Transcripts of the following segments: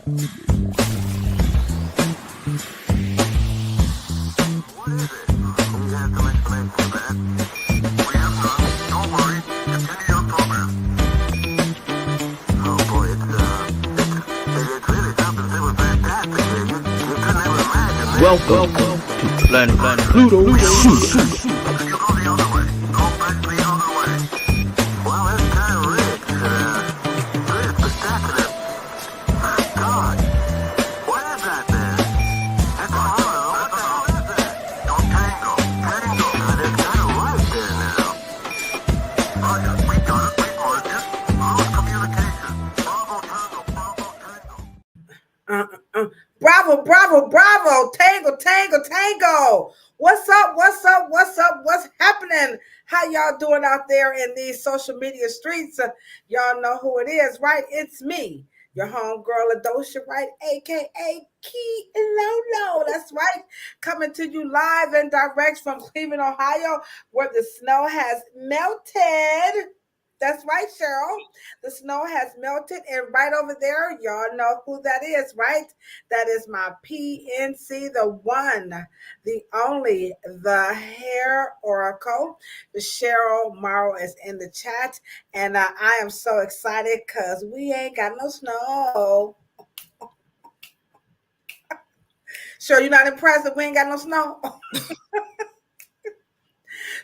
Welcome to Planet Pluto Pseudo. Bravo, bravo, bravo. Tango, tango, tango. What's up? What's up? What's up? What's happening? How y'all doing out there in these social media streets? Y'all know who it is, right? It's me, your homegirl Ladosha, right? AKA Key Lolo. That's right. Coming to you live and direct from Cleveland, Ohio, where the snow has melted. That's right, Cheryl. The snow has melted, and right over there, y'all know who that is, right? That is my PNC, the one, the only, the hair oracle. The Cheryl Morrow is in the chat, and I am so excited because we ain't got no snow. Sure, you're not impressed that we ain't got no snow?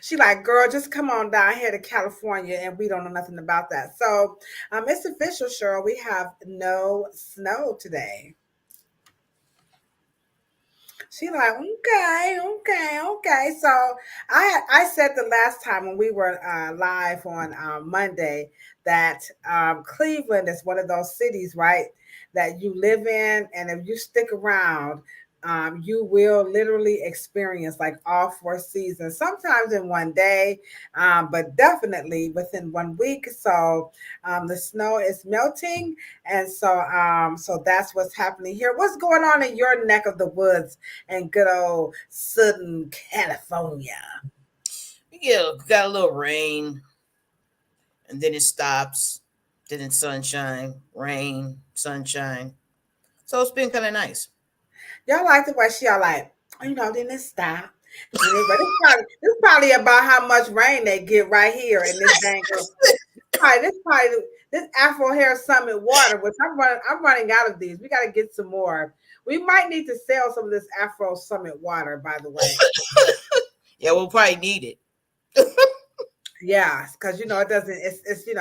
She like, girl, just come on down here to California, and we don't know nothing about that. So it's official, Cheryl. We have no snow today. She like, okay. So I said the last time when we were live on Monday that Cleveland is one of those cities, right, that you live in, and if you stick around, you will literally experience like all 4 seasons, sometimes in one day, but definitely within 1 week. So the snow is melting, and so that's what's happening here. What's going on in your neck of the woods in good old Southern California? Yeah, got a little rain, and then it stops. Then it's sunshine, rain, sunshine. So it's been kind of nice. Y'all like the way she all like, then it stop. It's probably about how much rain they get right here in this dang. This Afro Hair Summit water, which I'm running out of these. We got to get some more. We might need to sell some of this Afro Summit water, by the way. Yeah, we'll probably need it. Yeah, because it doesn't. It's in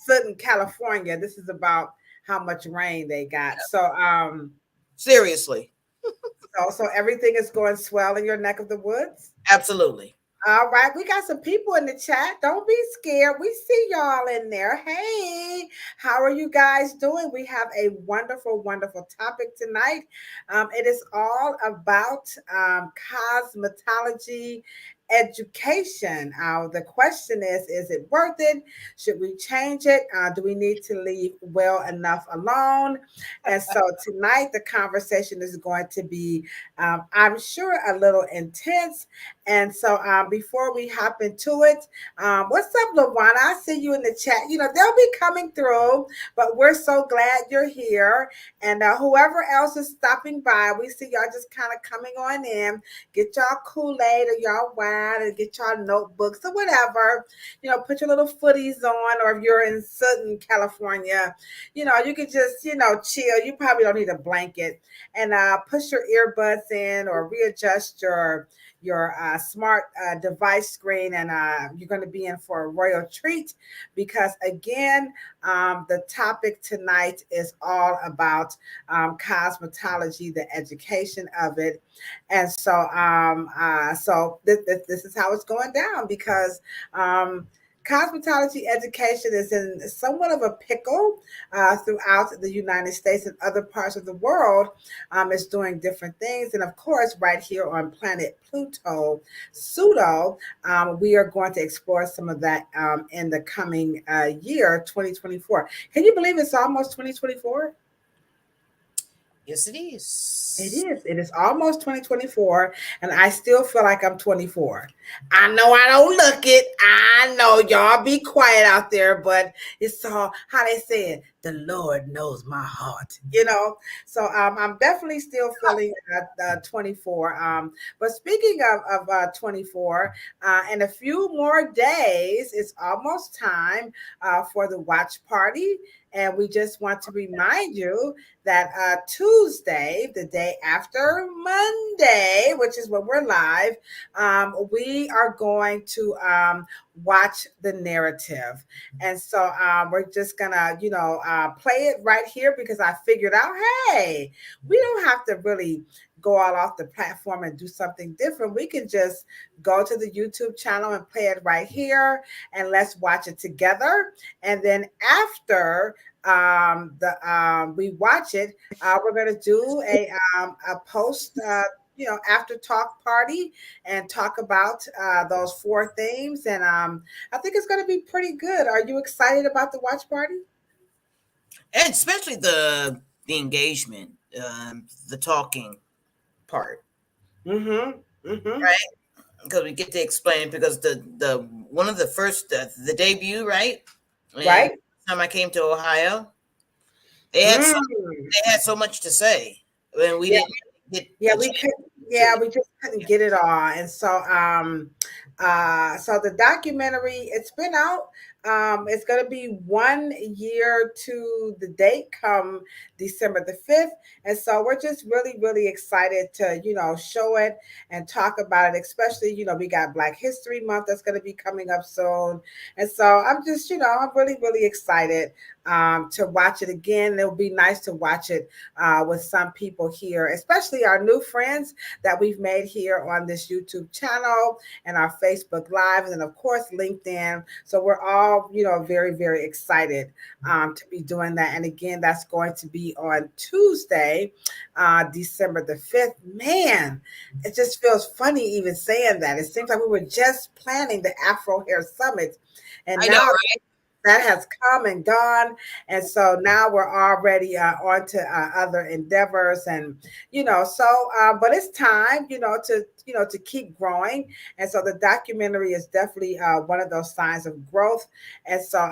Southern California. This is about how much rain they got. So seriously. So everything is going swell in your neck of the woods? Absolutely. All right. We got some people in the chat. Don't be scared. We see y'all in there. Hey, how are you guys doing? We have a wonderful, wonderful topic tonight. It is all about cosmetology education. The question is it worth it? Should we change it? Do we need to leave well enough alone? And so tonight the conversation is going to be, I'm sure, a little intense. And so before we hop into it, what's up, LaWanna? I see you in the chat. They'll be coming through, but we're so glad you're here. And whoever else is stopping by, we see y'all just kind of coming on in. Get y'all Kool-Aid or y'all wine, and get y'all notebooks or whatever. Put your little footies on, or if you're in Southern California, you can just, chill. You probably don't need a blanket, and push your earbuds in or readjust your smart device screen, and you're going to be in for a royal treat, because again, the topic tonight is all about cosmetology, the education of it. And so this is how it's going down, because cosmetology education is in somewhat of a pickle throughout the United States and other parts of the world. It's doing different things. And of course, right here on Planet Pluto Pseudo, we are going to explore some of that in the coming year, 2024. Can you believe it's almost 2024? Yes, it is. It is. It is almost 2024, and I still feel like I'm 24. I know I don't look it. I know y'all be quiet out there, but it's all how they say it. the Lord knows my heart, you know. So I'm definitely still feeling 24. But speaking of 24, in a few more days, it's almost time for the watch party. And we just want to remind you that Tuesday, the day after Monday, which is when we're live, we are going to watch the narrative. And so we're just gonna, play it right here because I figured out, hey, we don't have to really go all off the platform and do something different. We can just go to the YouTube channel and play it right here, and let's watch it together. And then after we watch it, we're gonna do a post. After talk party and talk about those four themes. And I think it's going to be pretty good. Are you excited about the watch party? And especially the engagement, the talking part, Right? Because we get to explain. Because the one of the first the debut, right? Right. And the time I came to Ohio, they had so much to say, and we didn't get. We couldn't. Yeah, we just couldn't get it all. And so so the documentary, it's been out. It's going to be 1 year to the date come December the 5th. And so we're just really, really excited to, show it and talk about it, especially, we got Black History Month that's going to be coming up soon. And so I'm just, I'm really, really excited to watch it again. It'll be nice to watch it with some people here, especially our new friends that we've made here on this YouTube channel and our Facebook Lives, and of course LinkedIn. So we're all, very, very excited to be doing that. And again, that's going to be on Tuesday, December the 5th. Man, it just feels funny even saying that. It seems like we were just planning the Afro Hair Summit, and I now, know, right? That has come and gone. And so now we're already on to other endeavors. And, but it's time, to keep growing. And so the documentary is definitely one of those signs of growth. And so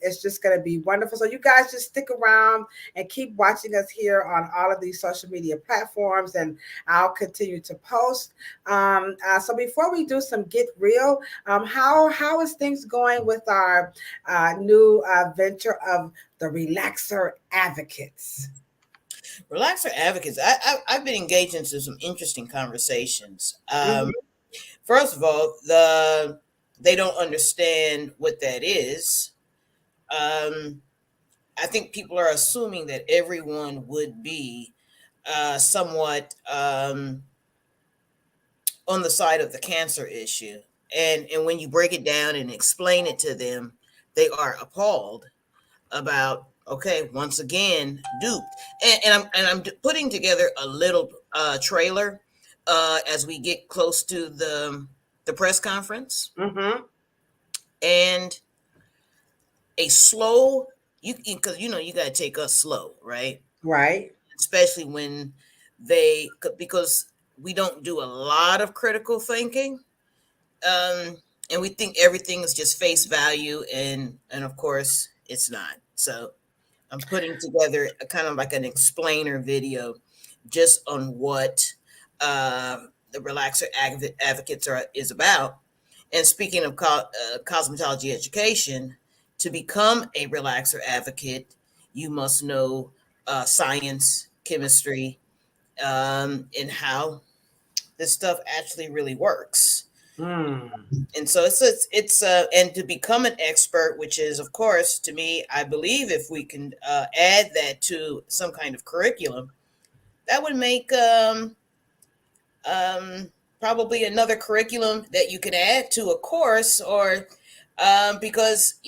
it's just going to be wonderful. So you guys just stick around and keep watching us here on all of these social media platforms, and I'll continue to post. So before we do some Get Real, how is things going with our new venture of the Relaxer Advocates? Relaxer Advocates. I've been engaged into some interesting conversations. First of all, they don't understand what that is. I think people are assuming that everyone would be somewhat on the side of the cancer issue, and when you break it down and explain it to them, they are appalled about, okay, once again duped. And I'm putting together a little trailer as we get close to the press conference, and a slow, because you got to take us slow, right? Especially when because we don't do a lot of critical thinking, and we think everything is just face value, and of course it's not. So I'm putting together a kind of like an explainer video just on what the Relaxer Advocates is about. And speaking of cosmetology education, to become a relaxer advocate, you must know science, chemistry, and how this stuff actually really works. And so it's and to become an expert, which is, of course, to me, I believe if we can add that to some kind of curriculum, that would make probably another curriculum that you can add to a course, or because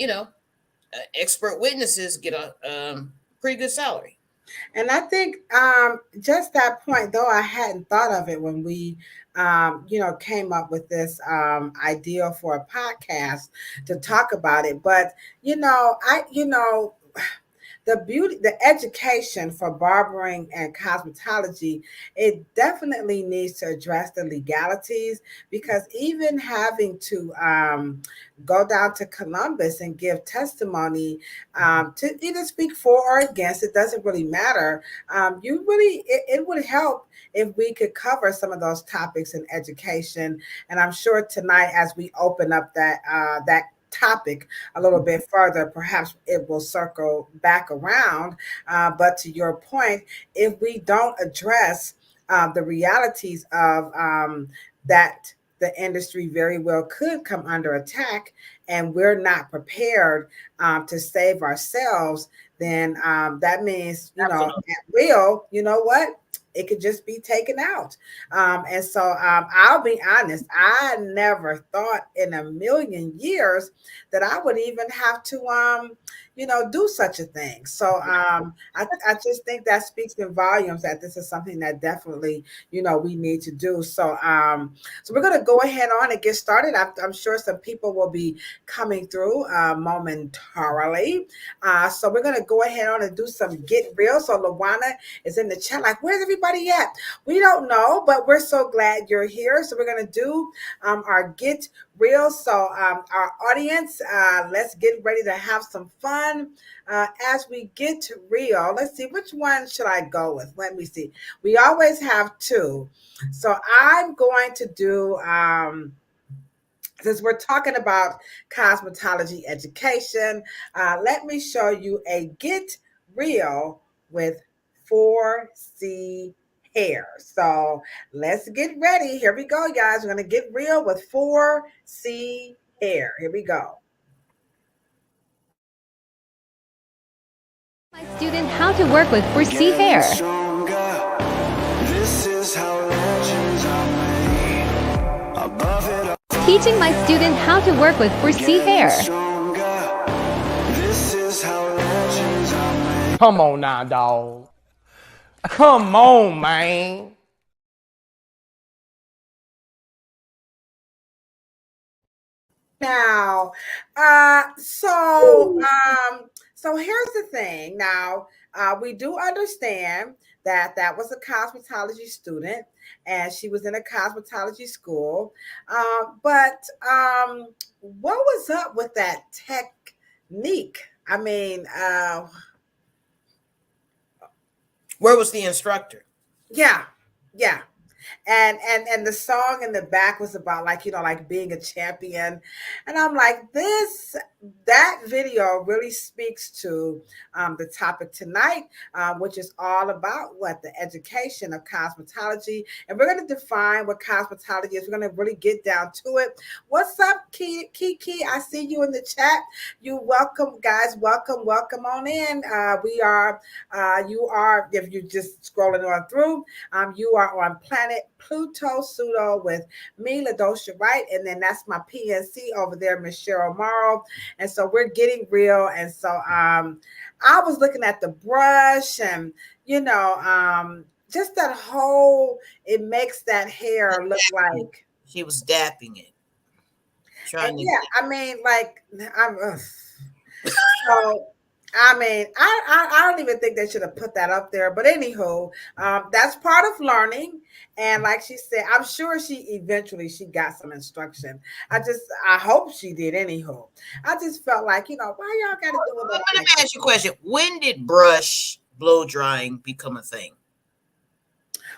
expert witnesses get a pretty good salary. And I think just that point, though, I hadn't thought of it when we, came up with this idea for a podcast to talk about it. But, the the education for barbering and cosmetology, it definitely needs to address the legalities, because even having to go down to Columbus and give testimony to either speak for or against, it doesn't really matter. It would help if we could cover some of those topics in education. And I'm sure tonight, as we open up that topic a little bit further, perhaps it will circle back around. But to your point, if we don't address the realities of that, the industry very well could come under attack, and we're not prepared to save ourselves, then that means, at will, you know what? It could just be taken out. And so I'll be honest, I never thought in a million years that I would even have to, do such a thing. So I just think that speaks in volumes that this is something that definitely, we need to do. So so we're going to go ahead on and get started. I'm sure some people will be coming through momentarily. So we're going to go ahead on and do some Get Real. So Lawana is in the chat like, where's everybody at? We don't know, but we're so glad you're here. So we're going to do our Get Real. So our audience, let's get ready to have some fun as we get real. Let's see, which one should I go with? Let me see. We always have two. So I'm going to do, since we're talking about cosmetology education, let me show you a Get Real with 4C hair. So let's get ready. Here we go, guys. We're going to get real with 4C hair. Here we go. My student how to work with 4C hair. This is how legends are made. Above it all. Teaching my student how to work with 4C hair. This is how legends are made. Come on now, dog. Come on, man. Now, so here's the thing. Now, we do understand that that was a cosmetology student and she was in a cosmetology school. But what was up with that technique? I mean, where was the instructor? Yeah. And the song in the back was about like being a champion. And I'm like, that video really speaks to the topic tonight, which is all about the education of cosmetology. And we're going to define what cosmetology is. We're going to really get down to it. What's up, Kiki? I see you in the chat. You welcome, guys. Welcome on in. You are, if you're just scrolling on through, you are on Planet Pluto Pseudo with me, Ladosha, Wright, and then that's my PNC over there, Miss Cheryl, Morrow. And so we're getting real. And so I was looking at the brush and just that whole, it makes that hair look like she was dapping it. I mean, like so I mean, I don't even think they should have put that up there. But anywho, that's part of learning. And like she said, I'm sure she got some instruction. I hope she did. Anywho, I just felt like, why y'all got to do it? Let me ask you a question. When did brush blow drying become a thing?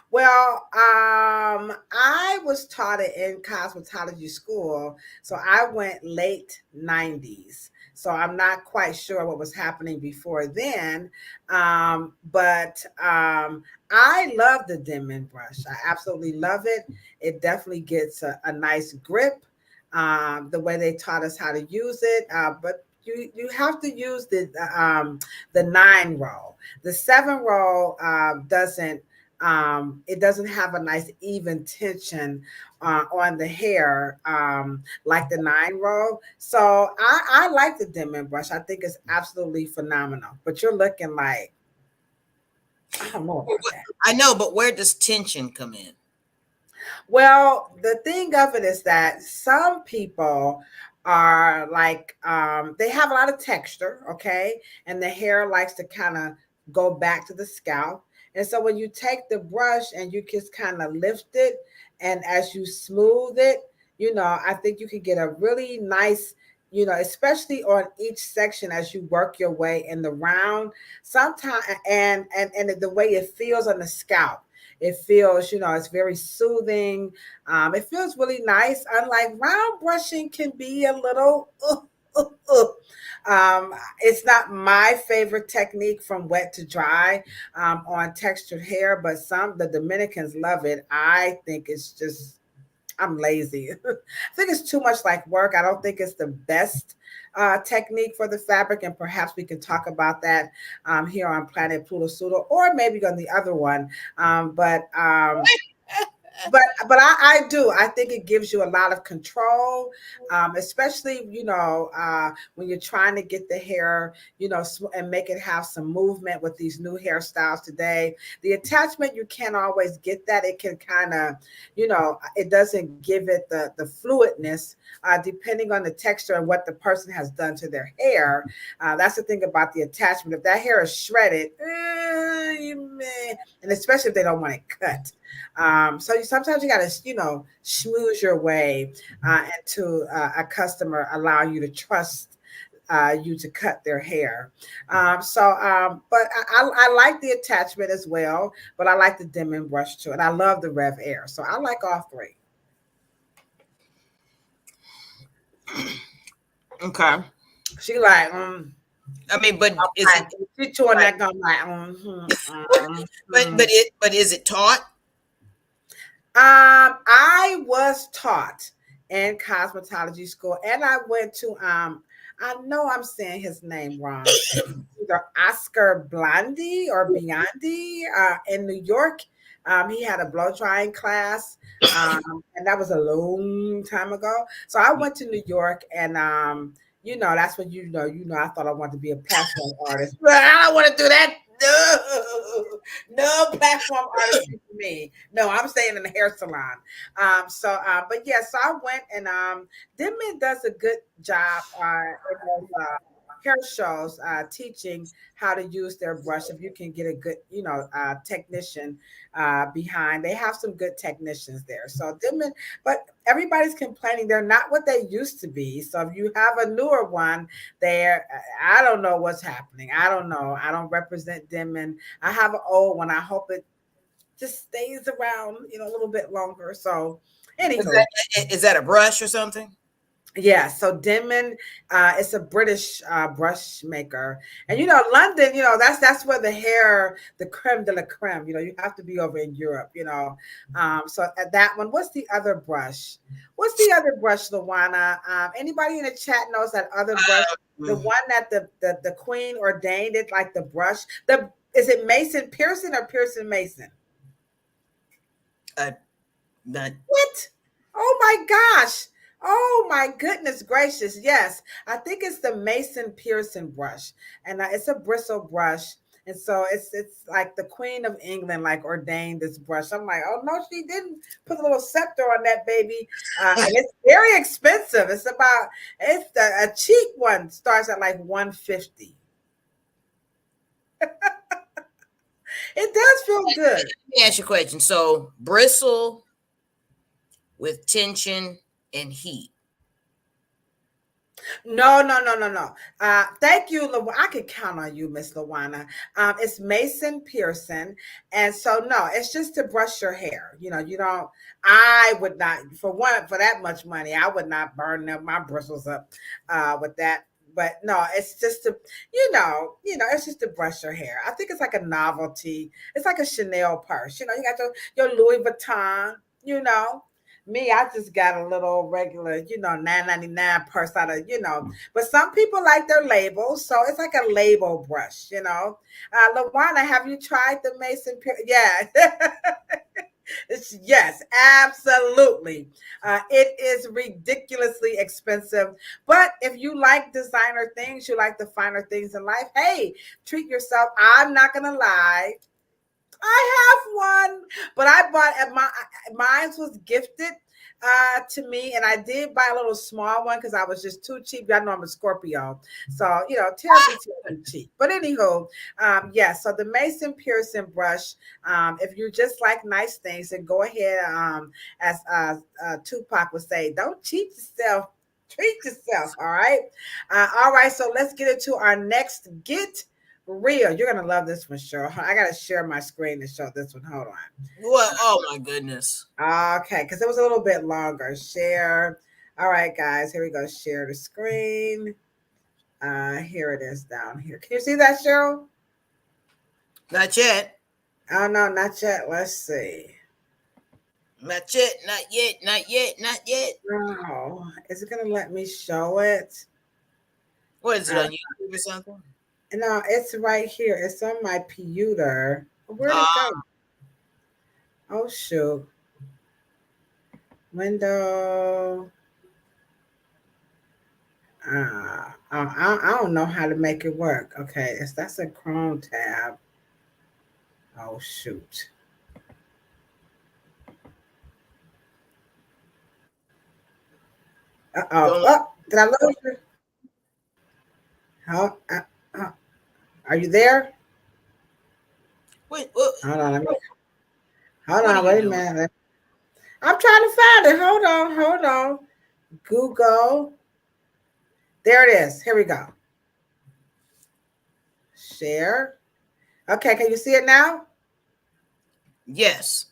Well, I was taught it in cosmetology school. So I went late 90s. So I'm not quite sure what was happening before then. But I love the Denman brush. I absolutely love it. It definitely gets a nice grip, the way they taught us how to use it. But you have to use the 9-roll. The 7-roll doesn't. It doesn't have a nice even tension on the hair like the 9-roll. So I like the Denman brush. I think it's absolutely phenomenal. But you're looking like, I don't know about that. I know, but where does tension come in? Well, the thing of it is that some people are like they have a lot of texture, okay, and the hair likes to kind of go back to the scalp. And so when you take the brush and you just kind of lift it, and as you smooth it, I think you can get a really nice, especially on each section as you work your way in the round. Sometimes, and the way it feels on the scalp, it feels, it's very soothing. It feels really nice. Unlike round brushing can be a little. It's not my favorite technique from wet to dry on textured hair, but the Dominicans love it. I think it's just, I'm lazy. I think it's too much like work. I don't think it's the best technique for the fabric, and perhaps we can talk about that here on Planet Pluto Pseudo, or maybe on the other one. But I do. I think it gives you a lot of control, especially when you're trying to get the hair, and make it have some movement with these new hairstyles today. The attachment, you can't always get that. It can kind of, it doesn't give it the fluidness, depending on the texture and what the person has done to their hair. That's the thing about the attachment. If that hair is shredded, and especially if they don't want it cut. So sometimes you got to, schmooze your way into a customer, allow you to trust you to cut their hair. But I like the attachment as well, but I like the Denman brush too. And I love the Rev Air. So I like all three. Okay. She like, I mean, but is it she chewing that gum like, but is it taught? I was taught in cosmetology school, and I went to I know I'm saying his name wrong. Either Oscar Blondie or Biondi in New York. He had a blow drying class, and that was a long time ago. So I went to New York, and that's when I thought I wanted to be a platform artist, but I don't want to do that. No platform artist for me. No, I'm staying in the hair salon. So I went, and Denman does a good job in those hair shows, teaching how to use their brush. If you can get a good, technician behind, they have some good technicians there. So Denman, but everybody's complaining they're not what they used to be. So if you have a newer one there, I don't know what's happening. I don't know. I don't represent Denman. I have an old one. I hope it just stays around, a little bit longer. So anyway, is that a brush or something? Yeah, so Denman, it's a British brush maker, and London, that's where the creme de la creme. You have to be over in Europe. So at that one, what's the other brush? What's the other brush, Luana? Anybody in the chat knows that other brush? The one that the Queen ordained it, like the brush. Is it Mason Pearson or Pearson Mason? What? Oh my gosh. Oh my goodness gracious. Yes. I think it's the Mason Pearson brush, and it's a bristle brush. And so it's like the Queen of England like ordained this brush. I'm like, oh no, she didn't put a little scepter on that baby. And it's very expensive. It's a cheap one starts at like $150. It does feel good. Let me ask you a question. So bristle with tension and heat. No. Thank you, I could count on you, Miss Luana. It's Mason Pearson, and so no, it's just to brush your hair. You don't. I would not for that much money. I would not burn my bristles up with that. But no, it's just to, it's just to brush your hair. I think it's like a novelty. It's like a Chanel purse. You got your Louis Vuitton. Me, I just got a little regular, $9.99 purse out of, but some people like their labels. So it's like a label brush, Luana, have you tried the Mason? Yeah. Yes, absolutely. It is ridiculously expensive. But if you like designer things, you like the finer things in life, hey, treat yourself. I'm not going to lie. I have one, but I bought mine was gifted. to me, and I did buy a little small one because I was just too cheap. Y'all know I'm a Scorpio, so terribly cheap. But anywho, so the Mason Pearson brush. If you just like nice things, then go ahead. As Tupac would say, don't cheat yourself. Treat yourself. All right. All right. So let's get into our next Get Real. You're gonna love this one, Cheryl. I gotta share my screen to show this one. Hold on. What? Oh my goodness. Okay, because it was a little bit longer. Share. All right, guys. Here we go. Share the screen. Here it is down here. Can you see that, Cheryl? Not yet. Oh no, not yet. Let's see. Not yet. Not yet. Not yet. Not yet. No. Is it gonna let me show it? What is it on YouTube or something? No, it's right here. It's on my computer. Where'd it go? Oh shoot. Window. I don't know how to make it work. Okay, that's a Chrome tab. Oh shoot. Oh, did I lose you? Are you there? Wait, hold on. Wait a minute. I'm trying to find it. Hold on. Google. There it is. Here we go. Share. Okay, can you see it now? Yes.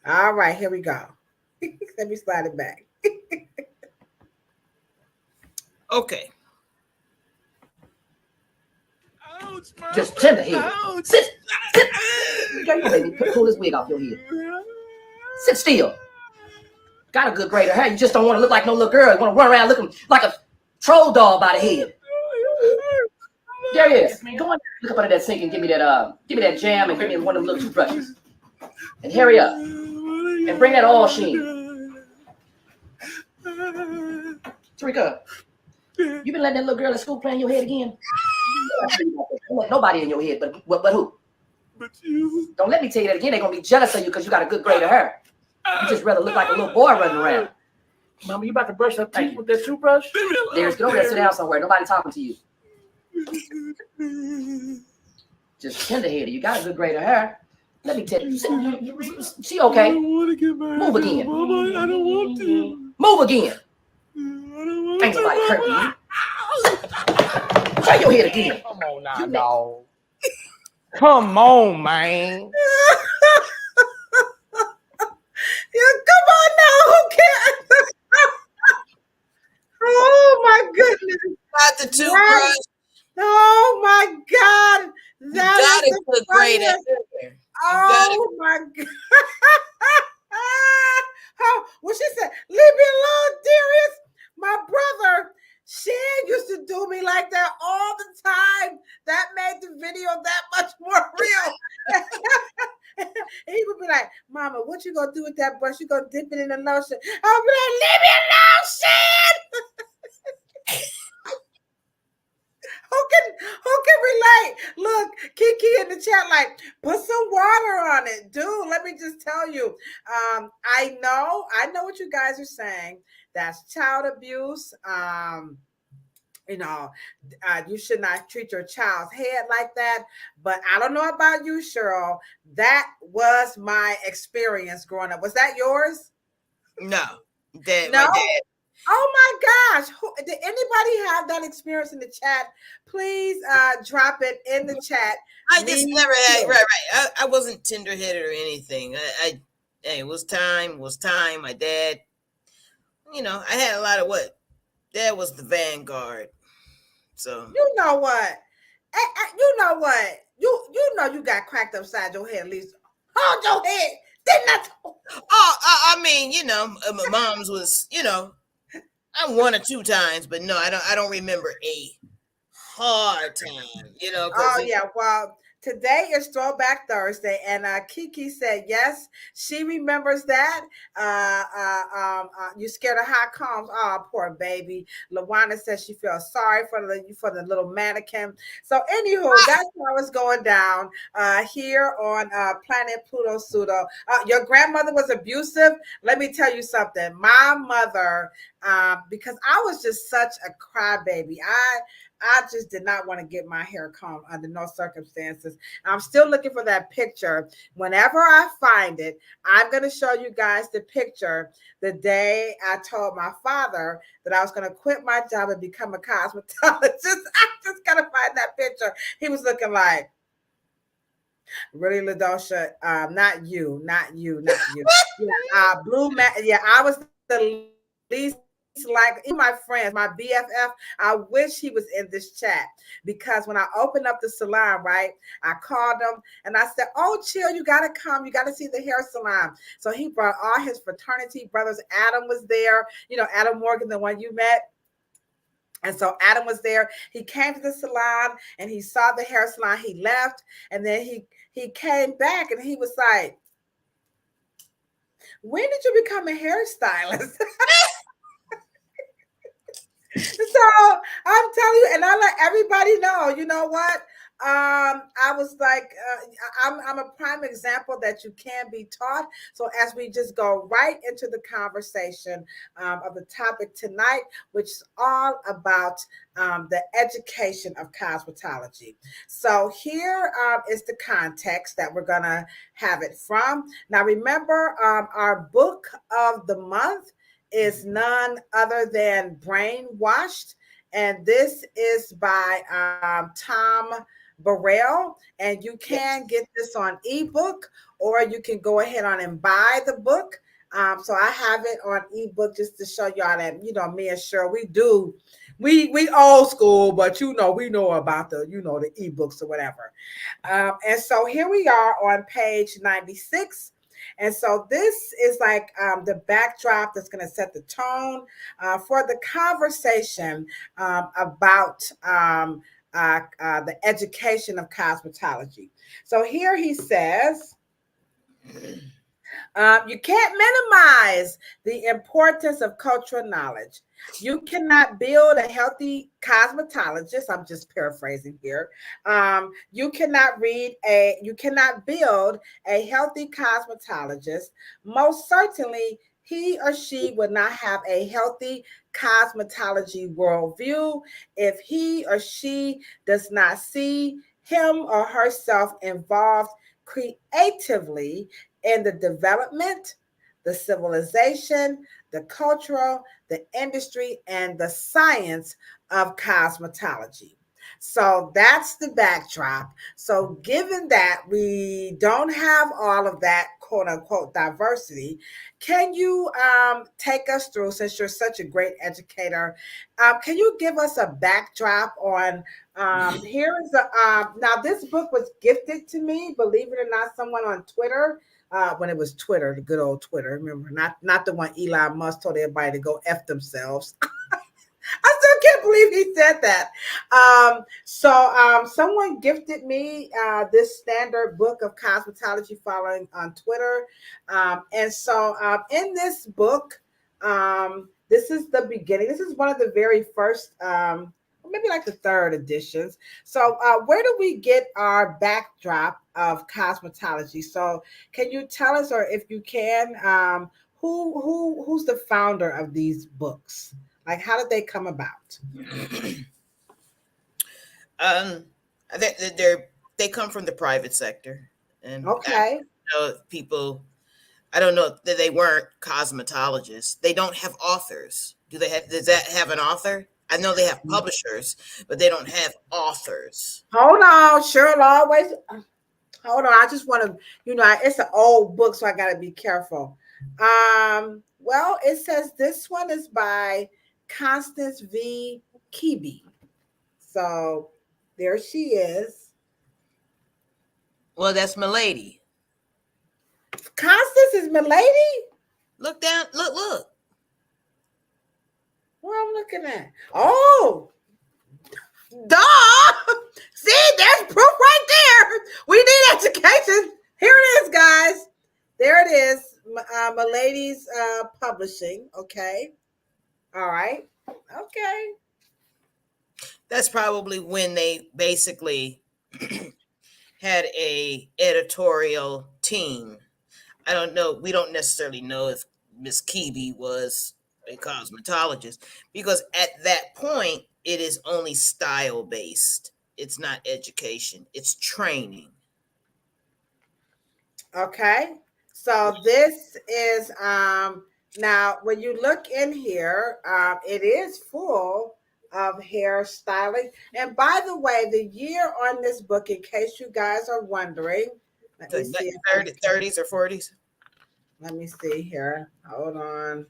All right, here we go. Let me slide it back. Okay. Just tender head. Sit. Come on, baby. Pull this wig off your head. Sit still. Got a good grade of hair. You just don't want to look like no little girl. You want to run around looking like a troll doll by the head. There he is. Go on, look up under that sink and give me that jam and bring me one of them little toothbrushes. And hurry up. And bring that all sheen. Tarika, you been letting that little girl at school play in your head again? Nobody in your head, but who? But you. Don't let me tell you that again. They're gonna be jealous of you because you got a good grade of hair. You just rather look like a little boy running around. Mama, you about to brush her teeth with that toothbrush? There's go over there, sit down somewhere. Nobody talking to you. Just tender-headed. You got a good grade of hair. Let me tell you. She okay? I don't want to get married. Move again. Mama, I don't want to. Move again. I don't want Ain't nobody hurting you. Turn your head again. Come on now, dog. Come on, man. Come on now. Who cares? Oh my goodness. Not the toothbrush. Oh my God. That is the funniest. Oh my God. Well, she said, leave me alone, dearest. My brother, Shan used to do me like that all the time. That made the video that much more real. He would be like, Mama, what you gonna do with that brush? You gonna dip it in the lotion? I'll be like, leave me alone, Shan. Who can relate? Look, Kiki in the chat, like, put some water on it, dude. Let me just tell you. I know what you guys are saying. That's child abuse. You should not treat your child's head like that. But I don't know about you, Cheryl. That was my experience growing up. Was that yours? No. No. My dad. Oh my gosh. Did anybody have that experience in the chat? Please drop it in the chat. I just never had, right. I wasn't tender-headed or anything. It was time. My dad, I had a lot of what? Dad was the vanguard. So. You know what? You got cracked upside your head at least. Hold your head. Didn't I? My mom's was, one or two times, but no, I don't remember a hard time, because Oh yeah, well, today is Throwback Thursday, and Kiki said yes, she remembers that. You scared of high combs? Oh, poor baby. Lawana says she feels sorry for the little mannequin. So, anywho, that's how it's going down here on Planet Pluto Pseudo. Your grandmother was abusive. Let me tell you something. My mother, because I was just such a crybaby. I just did not want to get my hair combed under no circumstances. I'm still looking for that picture. Whenever I find it, I'm going to show you guys the picture the day I told my father that I was going to quit my job and become a cosmetologist. I just got to find that picture. He was looking like, really, Ladosha? Not you. Yeah, Blue Man. Yeah, I was the least. Like my friends, my BFF, I wish he was in this chat, because when I opened up the salon, right, I called him and I said, "Oh, chill, you gotta come, you gotta see the hair salon." So he brought all his fraternity brothers. Adam was there, Adam Morgan, the one you met. And so Adam was there. He came to the salon and he saw the hair salon. He left, and then he came back and he was like, "When did you become a hairstylist?" So I'm telling you, and I let everybody know, you know what? I was like, I'm a prime example that you can be taught. So as we just go right into the conversation of the topic tonight, which is all about the education of cosmetology. So here is the context that we're going to have it from. Now, remember, our book of the month is none other than Brainwashed. And this is by Tom Burrell. And you can get this on ebook, or you can go ahead on and buy the book. So I have it on ebook just to show y'all that, me and Cheryl, we old school, but we know about the ebooks or whatever. And so here we are on page 96. And so this is like the backdrop that's going to set the tone for the conversation about the education of cosmetology. So here he says, you can't minimize the importance of cultural knowledge. You cannot build a healthy cosmetologist. I'm just paraphrasing here. You cannot build a healthy cosmetologist. Most certainly, he or she would not have a healthy cosmetology worldview if he or she does not see him or herself involved creatively in the development, the civilization, the cultural, the industry, and the science of cosmetology. So that's the backdrop. So given that we don't have all of that quote unquote diversity, can you take us through, since you're such a great educator, can you give us a backdrop on here is now this book was gifted to me, believe it or not, someone on Twitter. When it was Twitter, the good old Twitter, remember, not the one Elon Musk told everybody to go F themselves. I still can't believe he said that. So someone gifted me this standard book of cosmetology following on Twitter. And so in this book, this is the beginning. This is one of the very first, maybe like the third editions. So where do we get our backdrop of cosmetology? So can you tell us, or if you can, who's the founder of these books? Like, how did they come about? They come from the private sector, and okay, people. I don't know that they weren't cosmetologists. They don't have authors. Does that have an author? I know they have publishers, but they don't have authors. Hold on, Cheryl. Always hold on. I just want to, it's an old book, so I got to be careful. Well, it says this one is by Constance V. Keeby. So there she is. Well, that's Milady. Constance is Milady? Look down. Look. What I'm looking at? Oh, Duh! See, there's proof right there. We need education. Here it is, guys. There it is. Milady's Publishing. Okay. All right. Okay. That's probably when they basically had a editorial team. I don't know. We don't necessarily know if Miss Keeby was a cosmetologist, because at that point it is only style based. It's not education. It's training. Okay. So this is now when you look in here, it is full of hairstyling. And by the way, the year on this book, in case you guys are wondering, let me see. 30s or 40s. Let me see here. Hold on.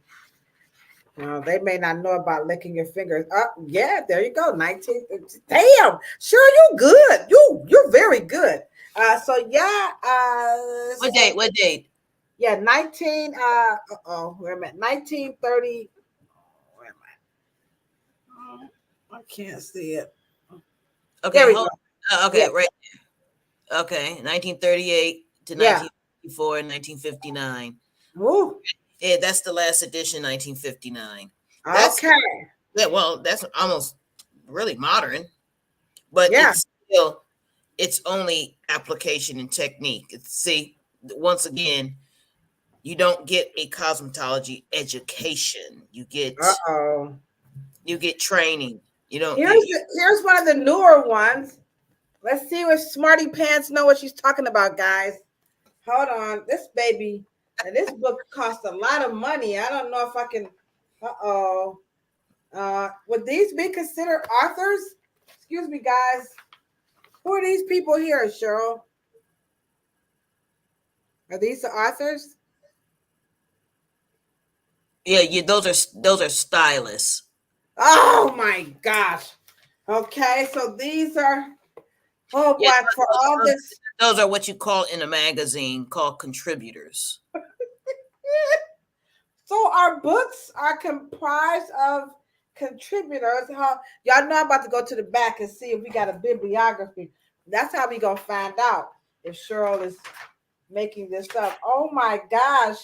They may not know about licking your fingers. Yeah, there you go. 19. Damn, sure, you good. You're very good. So yeah. What date? What date? Yeah, 19. Where am I? 1930. Where am I? I can't see it. Okay, there we go. Okay, yeah. Right. Okay, 1938 to 1954 and 1959. Ooh. Yeah, that's the last edition, 1959. Okay. Yeah, well, that's almost really modern, but it's only application and technique. See, once again, you don't get a cosmetology education. You get training. You don't. Here's one of the newer ones. Let's see if Smarty Pants know what she's talking about, guys. Hold on, this baby. And this book costs a lot of money. I don't know if I can. Would these be considered authors? Excuse me, guys. Who are these people here, Cheryl? Are these the authors? Yeah. Those are stylists. Oh my gosh. Okay, so these are. Oh boy, for all this. Those are what you call in a magazine called contributors. So our books are comprised of contributors. Y'all know I'm about to go to the back and see if we got a bibliography. That's how we gonna find out if Cheryl is making this up. Oh my gosh.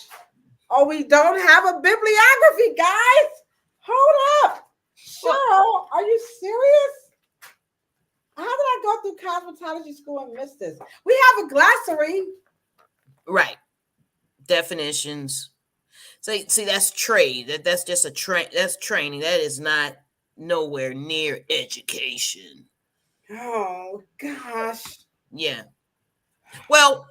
Oh, we don't have a bibliography, guys. Hold up. Cheryl, are you serious? How did I go through cosmetology school and miss this? We have a glossary. Right. Definitions. So see, that's trade. That's just that's training. That is not nowhere near education. Oh gosh. Yeah. Well,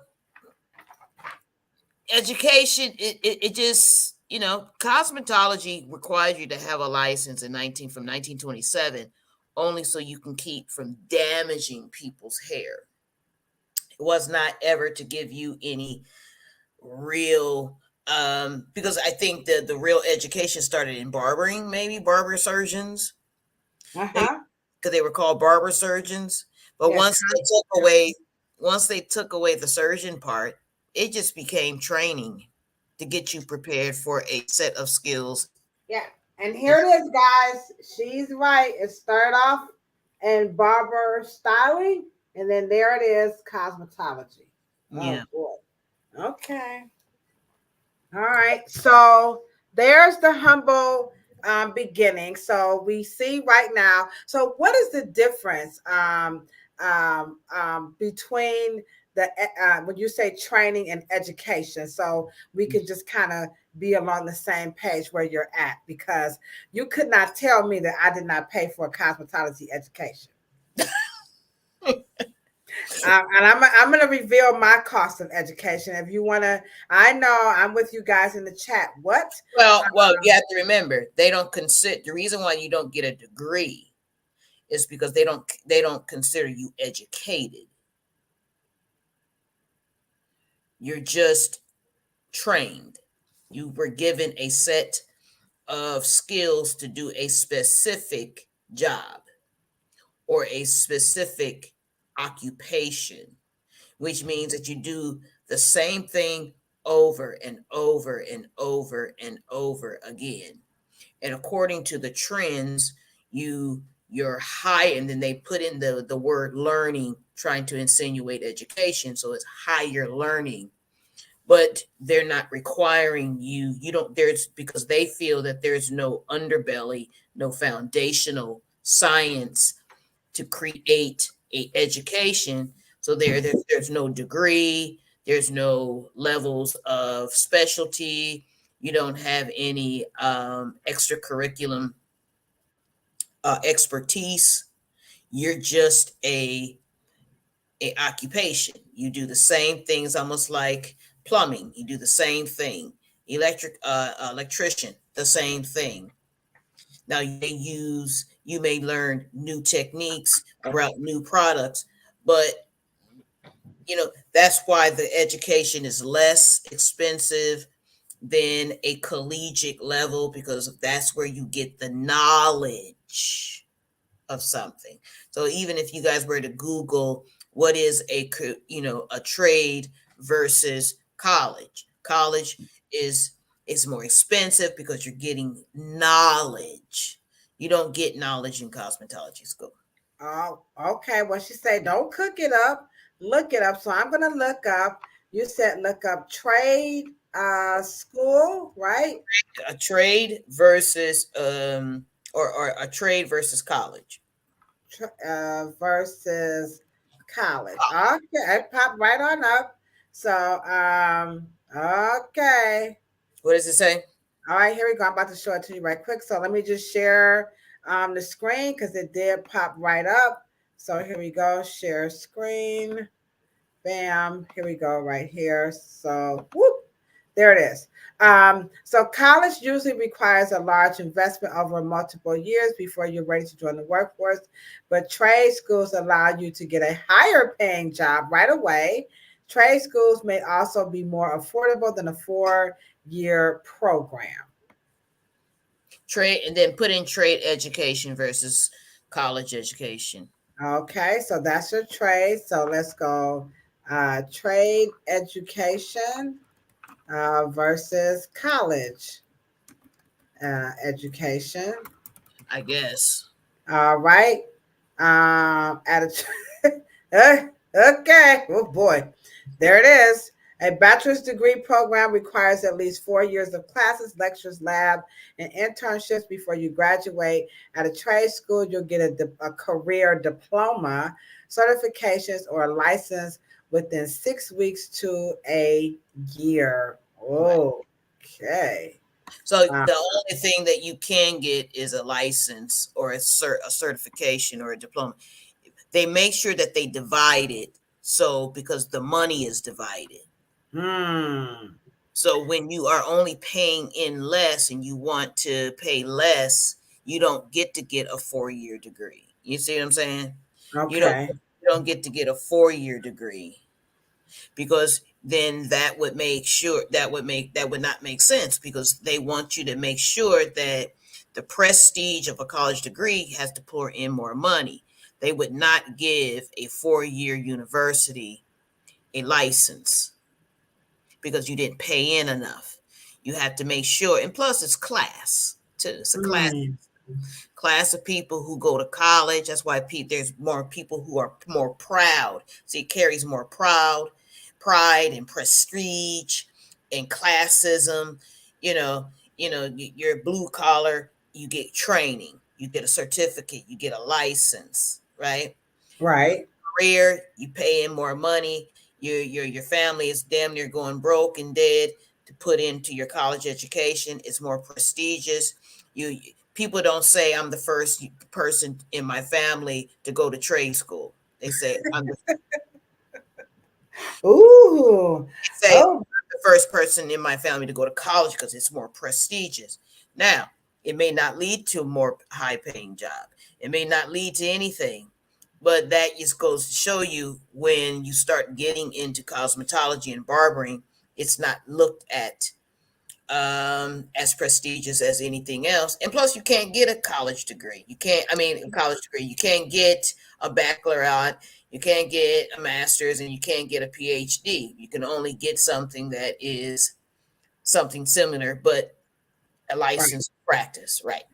education, it just, cosmetology requires you to have a license from 1927, only so you can keep from damaging people's hair. It was not ever to give you any real because I think the real education started in barbering, maybe barber surgeons. Because they were called barber surgeons. But once they took away the surgeon part, it just became training to get you prepared for a set of skills. Yeah. And here it is, guys. She's right. It started off in barber styling, and then there it is, cosmetology. Yeah. Oh, boy. Okay. All right. So there's the humble beginning. So we see right now. So what is the difference between when you say training and education? So we could just kind of be along the same page where you're at, because you could not tell me that I did not pay for a cosmetology education. And I'm going to reveal my cost of education. If you want to, I know I'm with you guys in the chat. What? Well, you have to remember, they don't consider, the reason why you don't get a degree is because they don't consider you educated. You're just trained. You were given a set of skills to do a specific job or a specific occupation, which means that you do the same thing over and over and over and over again. And according to the trends, you your high, and then they put in the word learning, trying to insinuate education. So it's higher learning, but they're not requiring you don't, there's, because they feel that there's no underbelly, no foundational science to create a education. So there's no degree, there's no levels of specialty, you don't have any extracurriculum expertise. You're just a occupation. You do the same things, almost like plumbing. You do the same thing. Electrician, the same thing. Now you may learn new techniques around new products, but that's why the education is less expensive than a collegiate level, because that's where you get the knowledge of something. So even if you guys were to Google what is a trade versus college, is more expensive because you're getting knowledge. You don't get knowledge in cosmetology school. Oh, okay. Well, she said, don't cook it up, look it up. So I'm going to look up, you said look up trade school, right? A trade versus or a trade versus college. Versus college. Okay, it popped right on up. So okay. What does it say? All right, here we go. I'm about to show it to you right quick. So let me just share the screen, because it did pop right up. So here we go. Share screen. Bam. Here we go right here. So whoop. There it is. So college usually requires a large investment over multiple years before you're ready to join the workforce, but trade schools allow you to get a higher paying job right away. Trade schools may also be more affordable than a 4-year program. Trade, and then put in trade education versus college education. Okay, so that's your trade. So let's go trade education versus college education. I guess. All right. Okay. Oh boy, there it is. A bachelor's degree program requires at least 4 years of classes, lectures, lab, and internships before you graduate. At a trade school, you'll get a career diploma, certifications, or a license within 6 weeks to a year. Okay. So the only thing that you can get is a license or a certification or a diploma. They make sure that they divide it, so because the money is divided. So when you are only paying in less and you want to pay less, you don't get to get a 4-year degree. You see what I'm saying? Okay. You don't get to get a 4-year degree, because then that would not make sense, because they want you to make sure that the prestige of a college degree has to pour in more money. They would not give a 4-year university a license because you didn't pay in enough. You have to make sure, and plus it's class too. It's a class of people who go to college. That's why there's more people who are more proud. See, it carries more pride and prestige and classism. You're blue collar, you get training, you get a certificate, you get a license, right? Right. Career, you pay in more money. Your family is damn near going broke and dead to put into your college education. It's more prestigious. People don't say I'm the first person in my family to go to trade school. They say I'm the first person in my family to go to college because it's more prestigious. Now, it may not lead to a more high-paying job. It may not lead to anything, but that just goes to show you, when you start getting into cosmetology and barbering, it's not looked at as prestigious as anything else. And plus, you can't get a college degree. You can't get a baccalaureate, you can't get a master's, and you can't get a PhD. You can only get something that is something similar, but a licensed practice, right?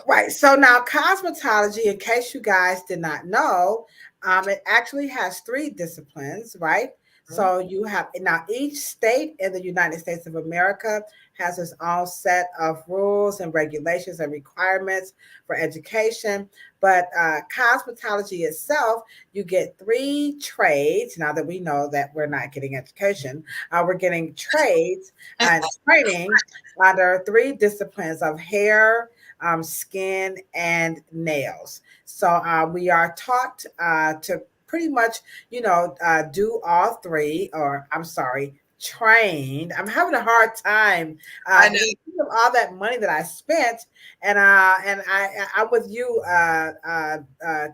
Right. So now cosmetology, in case you guys did not know, it actually has 3 disciplines, right? So you have now each state in the United States of America has its own set of rules and regulations and requirements for education. But cosmetology itself, you get 3 trades. Now that we know that we're not getting education, we're getting trades and training under 3 disciplines of hair, skin, and nails. So we are taught to pretty much, do all 3, or I'm sorry, trained. I'm having a hard time I know. of all that money that I spent, and I'm with you,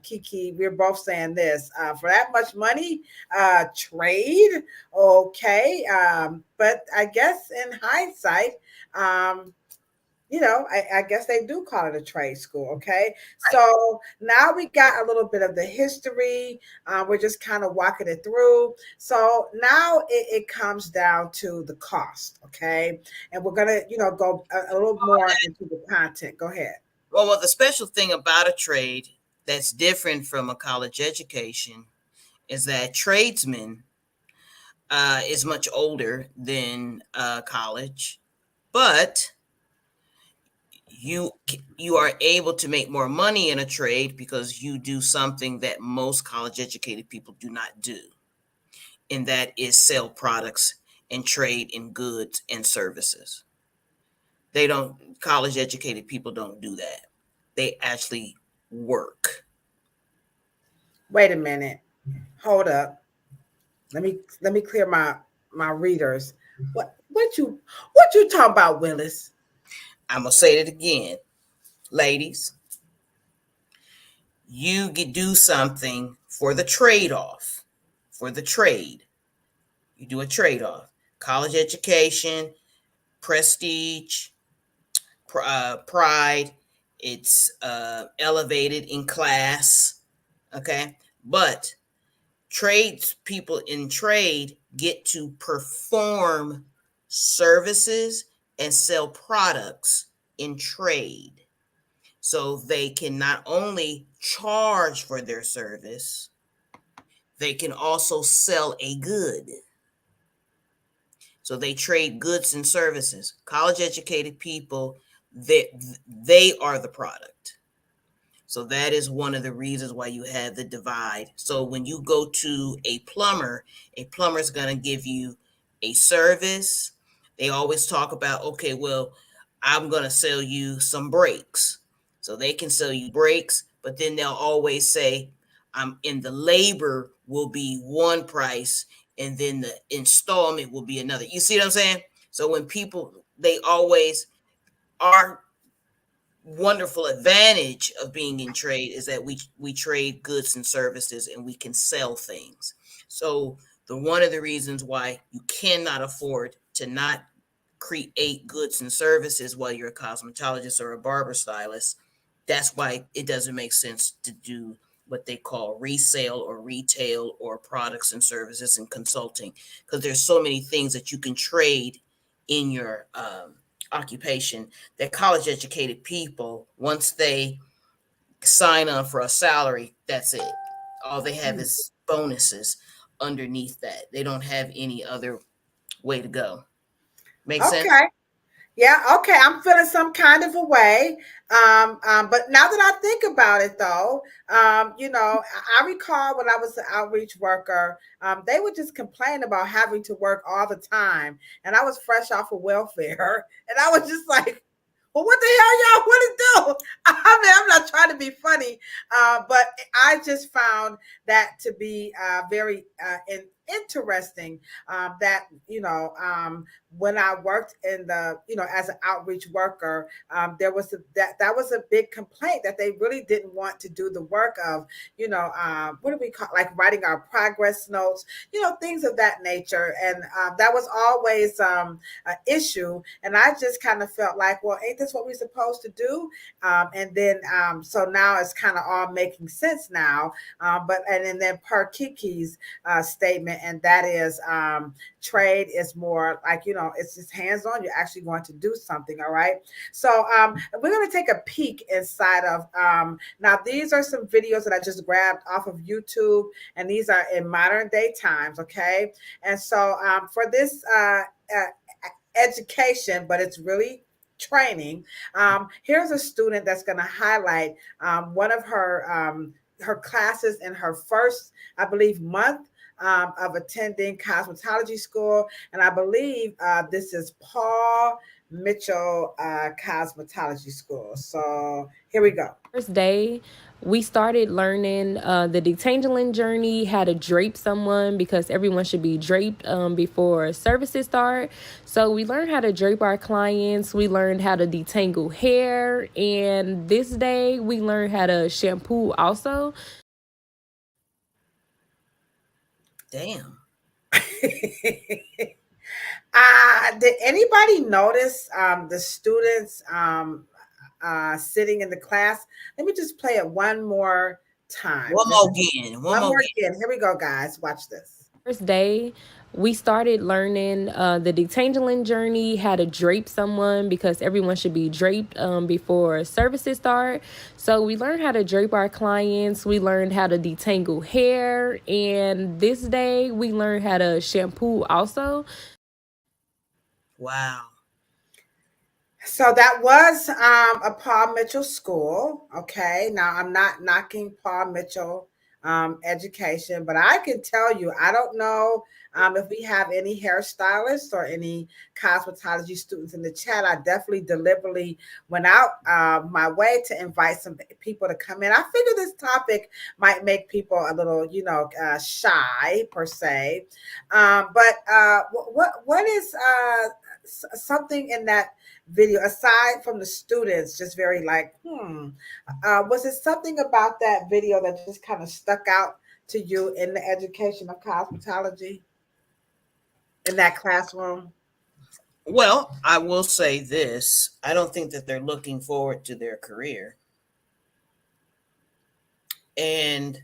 Kiki. We're both saying this for that much money, trade, okay. But I guess in hindsight, I guess they do call it a trade school. Okay. So now we got a little bit of the history. We're just kind of walking it through. So now it comes down to the cost. Okay. And we're going to, go a little more into the content. Go ahead. Well, the special thing about a trade that's different from a college education is that tradesman is much older than college, but you are able to make more money in a trade because you do something that most college educated people do not do, and that is sell products and trade in goods and services. College educated people don't do that. They actually work. Wait a minute. Hold up. Let me clear my readers. What you talking about, Willis? I'm gonna say it again, ladies. You do something for the trade-off, for the trade. You do a trade-off. College education, prestige, pride. It's elevated in class. Okay, but people in trade get to perform services and sell products in trade. So they can not only charge for their service, they can also sell a good. So they trade goods and services. College educated people, they are the product. So that is one of the reasons why you have the divide. So when you go to a plumber is going to give you a service. They always talk about, okay, well, I'm going to sell you some brakes. So they can sell you brakes, but then they'll always say, in the labor will be one price, and then the installment will be another. You see what I'm saying? So when they always are. Wonderful advantage of being in trade is that we trade goods and services, and we can sell things. So one of the reasons why you cannot afford to not create goods and services while you're a cosmetologist or a barber stylist, that's why it doesn't make sense to do what they call resale or retail or products and services and consulting, because there's so many things that you can trade in your occupation that college educated people, once they sign on for a salary, that's it. All they have is bonuses underneath that. They don't have any other way to go. Make sense? Yeah, okay. I'm feeling some kind of a way. But now that I think about it, though, I recall when I was an outreach worker, they would just complain about having to work all the time. And I was fresh off of welfare. And I was just like, well, what the hell y'all want to do? I mean, I'm not trying to be funny, but I just found that to be very interesting, that when I worked in the as an outreach worker, there was that was a big complaint that they really didn't want to do the work of what do we call, like writing our progress notes, things of that nature, and that was always an issue. And I just kind of felt like, well, ain't this what we're supposed to do? And then so now it's kind of all making sense now. And then per Kiki's statement and that is trade is more like, it's just hands-on. You're actually going to do something. All right. So we're going to take a peek inside of now these are some videos that I just grabbed off of YouTube, and these are in modern day times. Okay. And so for this education, but it's really training. Here's a student that's going to highlight one of her classes in her first, I believe, month of attending cosmetology school. And I believe this is Paul Mitchell Cosmetology School. So here we go. First day, we started learning the detangling journey, how to drape someone, because everyone should be draped before services start. So we learned how to drape our clients. We learned how to detangle hair. And this day, we learned how to shampoo also. Damn. Did anybody notice the students sitting in the class? Let me just play it one more time. One more again. Here we go, guys. Watch this. First day, we started learning the detangling journey, how to drape someone, because everyone should be draped before services start. So we learned how to drape our clients. We learned how to detangle hair. And this day, we learned how to shampoo also. Wow. So that was a Paul Mitchell school. Okay. Now, I'm not knocking Paul Mitchell education, but I can tell you, I don't know if we have any hairstylists or any cosmetology students in the chat. I definitely deliberately went out my way to invite some people to come in. I figure this topic might make people a little, shy per se. But what is something in that video, aside from the students just very like, was it something about that video that just kind of stuck out to you in the education of cosmetology in that classroom? Well, I will say this. I don't think that they're looking forward to their career. And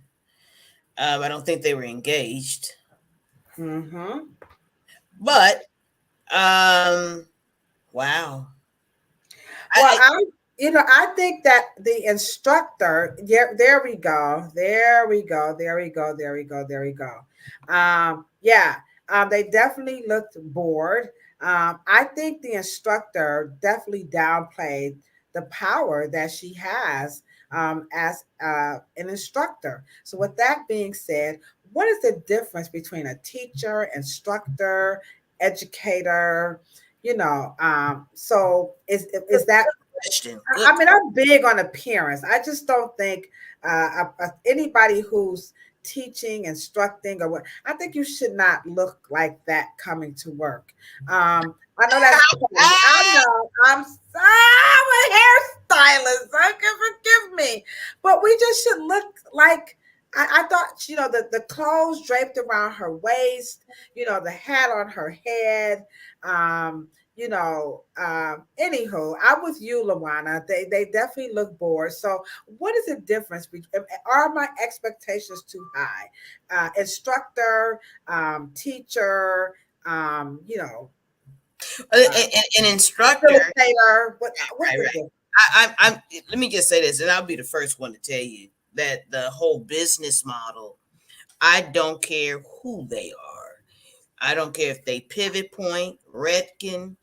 I don't think they were engaged. Mm-hmm. But, wow. Well, I think that the instructor, there we go. They definitely looked bored. I think the instructor definitely downplayed the power that she has as an instructor. So with that being said, what is the difference between a teacher, instructor, educator? So is that question? I mean, I'm big on appearance. I just don't think anybody who's teaching, instructing, or what, I think you should not look like that coming to work. I know that's I know I'm a hairstylist. Forgive me, but we just should look like. I thought, the clothes draped around her waist, the hat on her head. Anywho, I'm with you, Lawana. They definitely look bored. So what is the difference between, are my expectations too high? Instructor, teacher, an instructor. I'm let me just say this, and I'll be the first one to tell you that the whole business model, I don't care who they are. I don't care if they Pivot Point, Redken,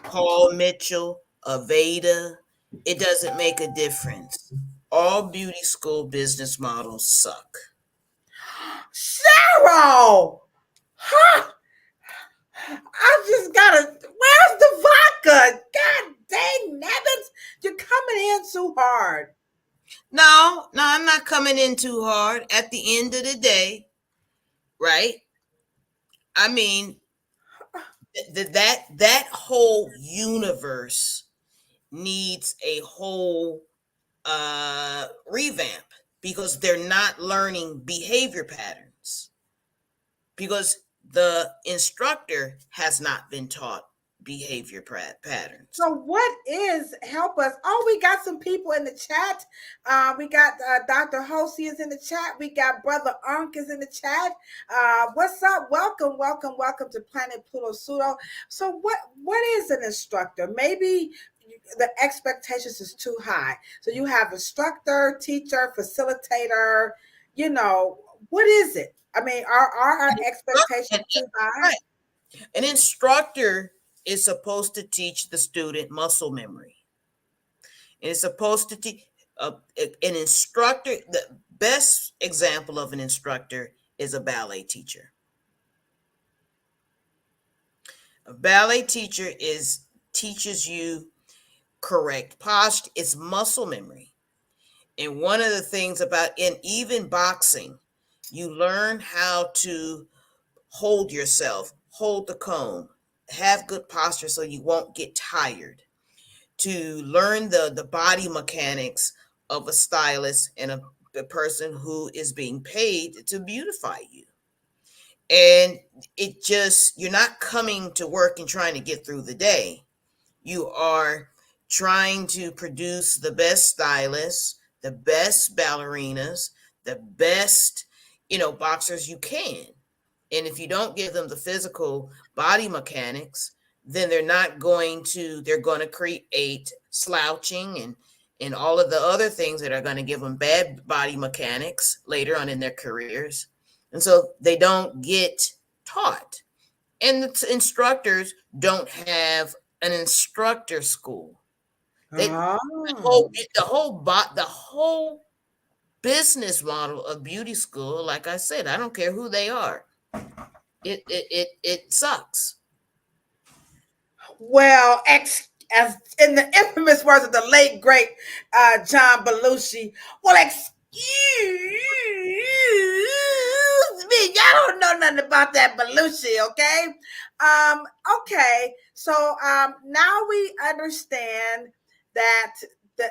Paul Mitchell, Aveda. It doesn't make a difference. All beauty school business models suck. Cheryl! Huh? I just gotta, where's the vodka? God dang nabbits, you're coming in too hard. No, I'm not coming in too hard. At the end of the day, right? I mean, that whole universe needs a whole revamp, because they're not learning behavior patterns, because the instructor has not been taught behavior patterns. So what is, help us? Oh, we got some people in the chat. We got Dr. Hosey is in the chat. We got Brother Unk is in the chat. What's up? Welcome to Planet Pluto Pseudo. So what is an instructor? Maybe the expectations is too high. So you have instructor, teacher, facilitator, what is it? I mean, are our expectations too high? Right. An instructor is supposed to teach the student muscle memory. It's supposed to teach an instructor. The best example of an instructor is a ballet teacher. A ballet teacher teaches you correct posture. It's muscle memory. And one of the things in even boxing, you learn how to hold yourself, hold the comb, have good posture so you won't get tired, to learn the body mechanics of a stylist and a person who is being paid to beautify you. And you're not coming to work and trying to get through the day. You are trying to produce the best stylists, the best ballerinas, the best, boxers you can. And if you don't give them the physical body mechanics, then they're going to create slouching and all of the other things that are going to give them bad body mechanics later on in their careers. And so they don't get taught. And the instructors don't have an instructor school. The whole business model of beauty school, like I said, I don't care who they are. It sucks. Well, as in the infamous words of the late great John Belushi, well, excuse me, y'all don't know nothing about that Belushi, okay? Okay, so now we understand that the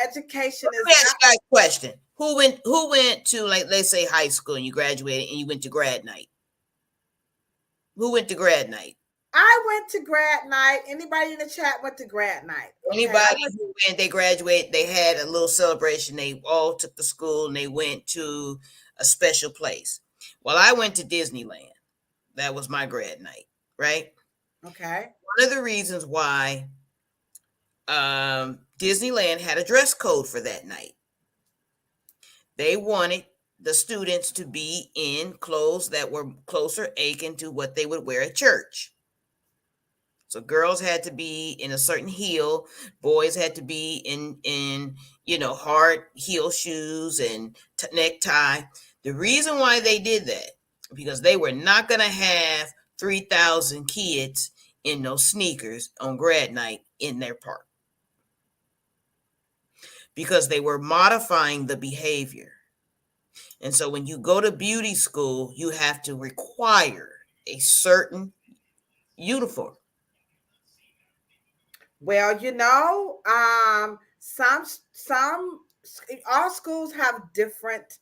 education is. Let me ask you a question. Who went to, like, let's say high school and you graduated and you went to grad night? Who went to grad night? I went to grad night. Anybody in the chat went to grad night? Okay? Anybody who went, they graduated, they had a little celebration. They all took the school and they went to a special place. Well, I went to Disneyland. That was my grad night, right? Okay. One of the reasons why Disneyland had a dress code for that night. They wanted the students to be in clothes that were closer akin to what they would wear at church. So girls had to be in a certain heel, boys had to be in hard heel shoes and necktie. The reason why they did that, because they were not going to have 3,000 kids in those sneakers on grad night in their park, because they were modifying the behavior. And so when you go to beauty school, you have to require a certain uniform. Well, all schools have different,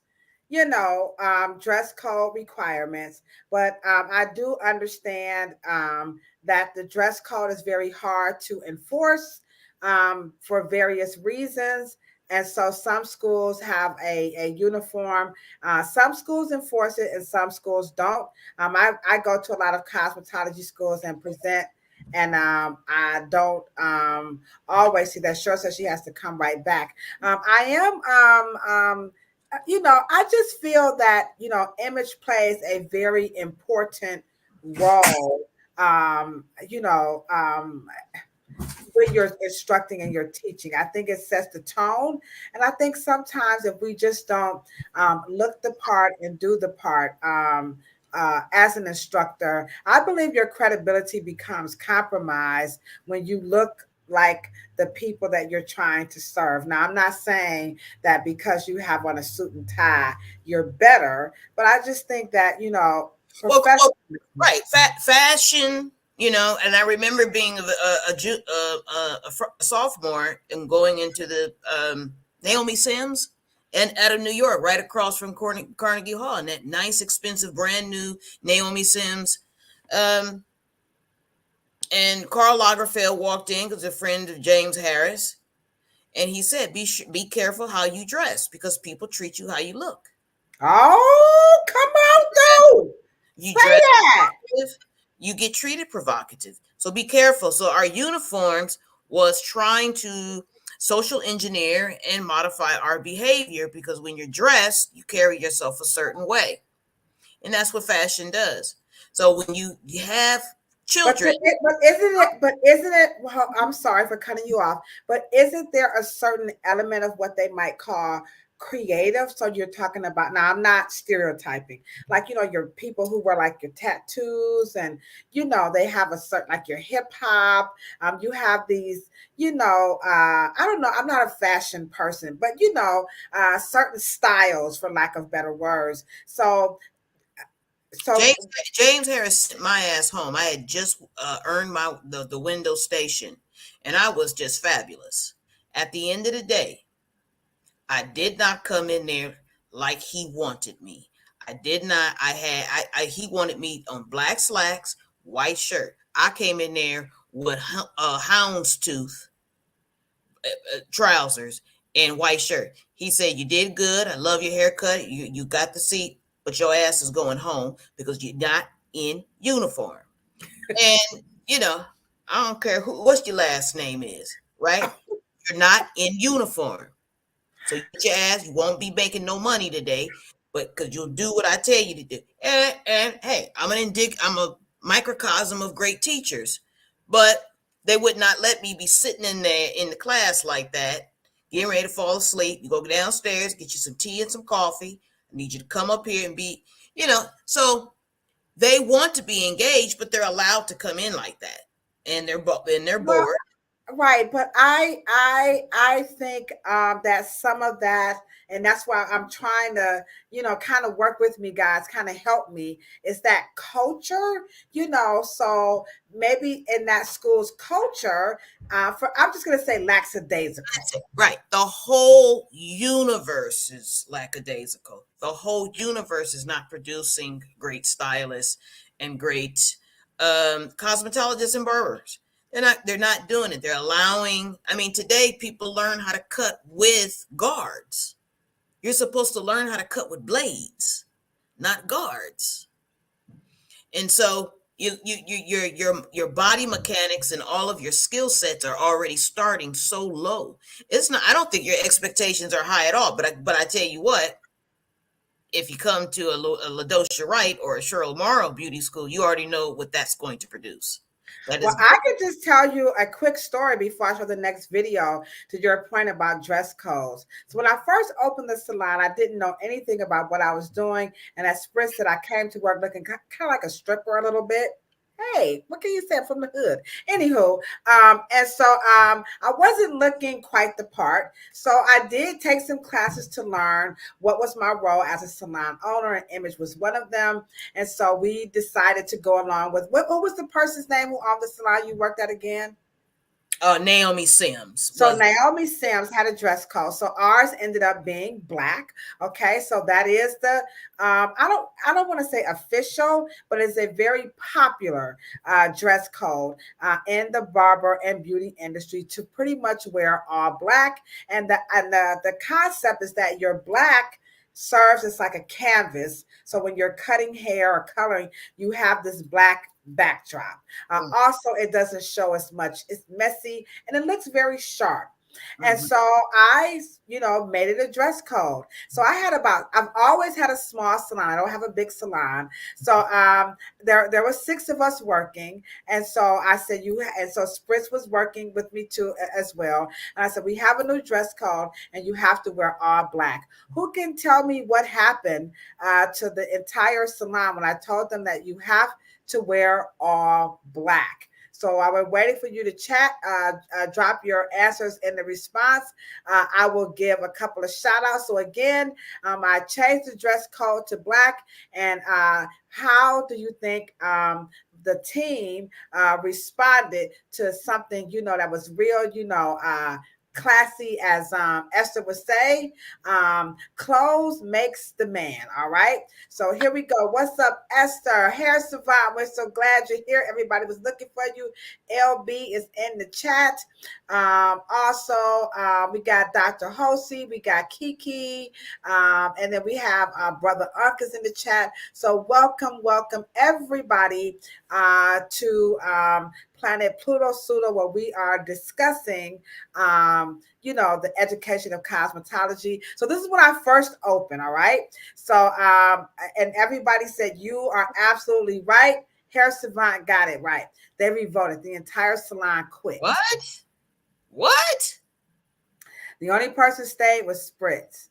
dress code requirements, but I do understand that the dress code is very hard to enforce for various reasons. And so some schools have a uniform. Some schools enforce it and some schools don't. I go to a lot of cosmetology schools and present, and I don't always see that. Cheryl says she has to come right back. I just feel that, image plays a very important role, when you're instructing and you're teaching. I think it sets the tone. And I think sometimes if we just don't look the part and do the part as an instructor, I believe your credibility becomes compromised when you look like the people that you're trying to serve. Now, I'm not saying that because you have on a suit and tie, you're better, but I just think that, right, fashion, and I remember being a sophomore and going into the Naomi Sims and out of New York, right across from Carnegie Hall, and that nice, expensive, brand new Naomi Sims And Karl Lagerfeld walked in because a friend of James Harris, and he said, "Be careful how you dress because people treat you how you look." Oh, come on, though. You Say dress that. provocative, you get treated provocative. So be careful. So our uniforms was trying to social engineer and modify our behavior because when you're dressed, you carry yourself a certain way, and that's what fashion does. So when you have children, but isn't it? Well, I'm sorry for cutting you off, but isn't there a certain element of what they might call creative? So you're talking about, now I'm not stereotyping, like, your people who wear like your tattoos and, they have a certain, like your hip hop. You have these, I don't know, I'm not a fashion person, but certain styles, for lack of better words. So James Harris sent my ass home. I had just earned the window station, and I was just fabulous. At the end of the day, I did not come in there like he wanted me. I did not. He wanted me on black slacks, white shirt. I came in there with houndstooth trousers and white shirt. He said, "You did good. I love your haircut. You got the seat, but your ass is going home because you're not in uniform." And I don't care what your last name is, right? You're not in uniform. So you get your ass, you won't be making no money today, but because you'll do what I tell you to do. And hey, I'm a microcosm of great teachers, but they would not let me be sitting in there in the class like that, getting ready to fall asleep. You go downstairs, get you some tea and some coffee. I need you to come up here and be, so they want to be engaged, but they're allowed to come in like that. And they're bored. Right, but I think that some of that, and that's why I'm trying to, kind of work with me, guys, kind of help me, is that culture, so maybe in that school's culture, I'm just gonna say lackadaisical. Right. The whole universe is lackadaisical. The whole universe is not producing great stylists and great cosmetologists and barbers. They're not doing it. They're allowing, today people learn how to cut with guards. You're supposed to learn how to cut with blades, not guards. And so your body mechanics and all of your skill sets are already starting so low. It's not, I don't think your expectations are high at all, but I tell you what, if you come to a Ladosha Wright or a Cheryl Morrow beauty school, you already know what that's going to produce. Well, I could just tell you a quick story before I show the next video to your point about dress codes. So when I first opened the salon, I didn't know anything about what I was doing. And as Spritz said, I came to work looking kind of like a stripper a little bit. Hey, what can you say? I'm from the hood? Anywho, and so I wasn't looking quite the part. So I did take some classes to learn what was my role as a salon owner, and image was one of them. And so we decided to go along with, what was the person's name who owned the salon you worked at again? Naomi Sims. So Naomi Sims had a dress code. So ours ended up being black. Okay, so that is the I don't want to say official, but it's a very popular dress code in the barber and beauty industry to pretty much wear all black. And the concept is that your black serves as like a canvas. So when you're cutting hair or coloring, you have this black backdrop. Also, it doesn't show as much. It's messy and it looks very sharp. And so I, made it a dress code. So I've always had a small salon. I don't have a big salon. So there were 6 of us working. And so I said, and so Spritz was working with me too as well. And I said, we have a new dress code and you have to wear all black. Who can tell me what happened to the entire salon when I told them that you have to wear all black? So I was waiting for you to chat, drop your answers in the response. I will give a couple of shout outs. So again, I changed the dress code to black. And how do you think the team responded to something, that was real, classy as Esther would say. Clothes makes the man. All right. So here we go. What's up, Esther? Hair Savant. We're so glad you're here. Everybody was looking for you. LB is in the chat. Also, we got Dr. Hosey. We got Kiki. And then we have Brother Arcus in the chat. So welcome everybody to Planet Pluto Pseudo, where we are discussing, the education of cosmetology. So this is when I first opened, all right? So, and everybody said, you are absolutely right. Hair Savant got it right. They revoted. The entire salon quit. What? The only person stayed was Spritz.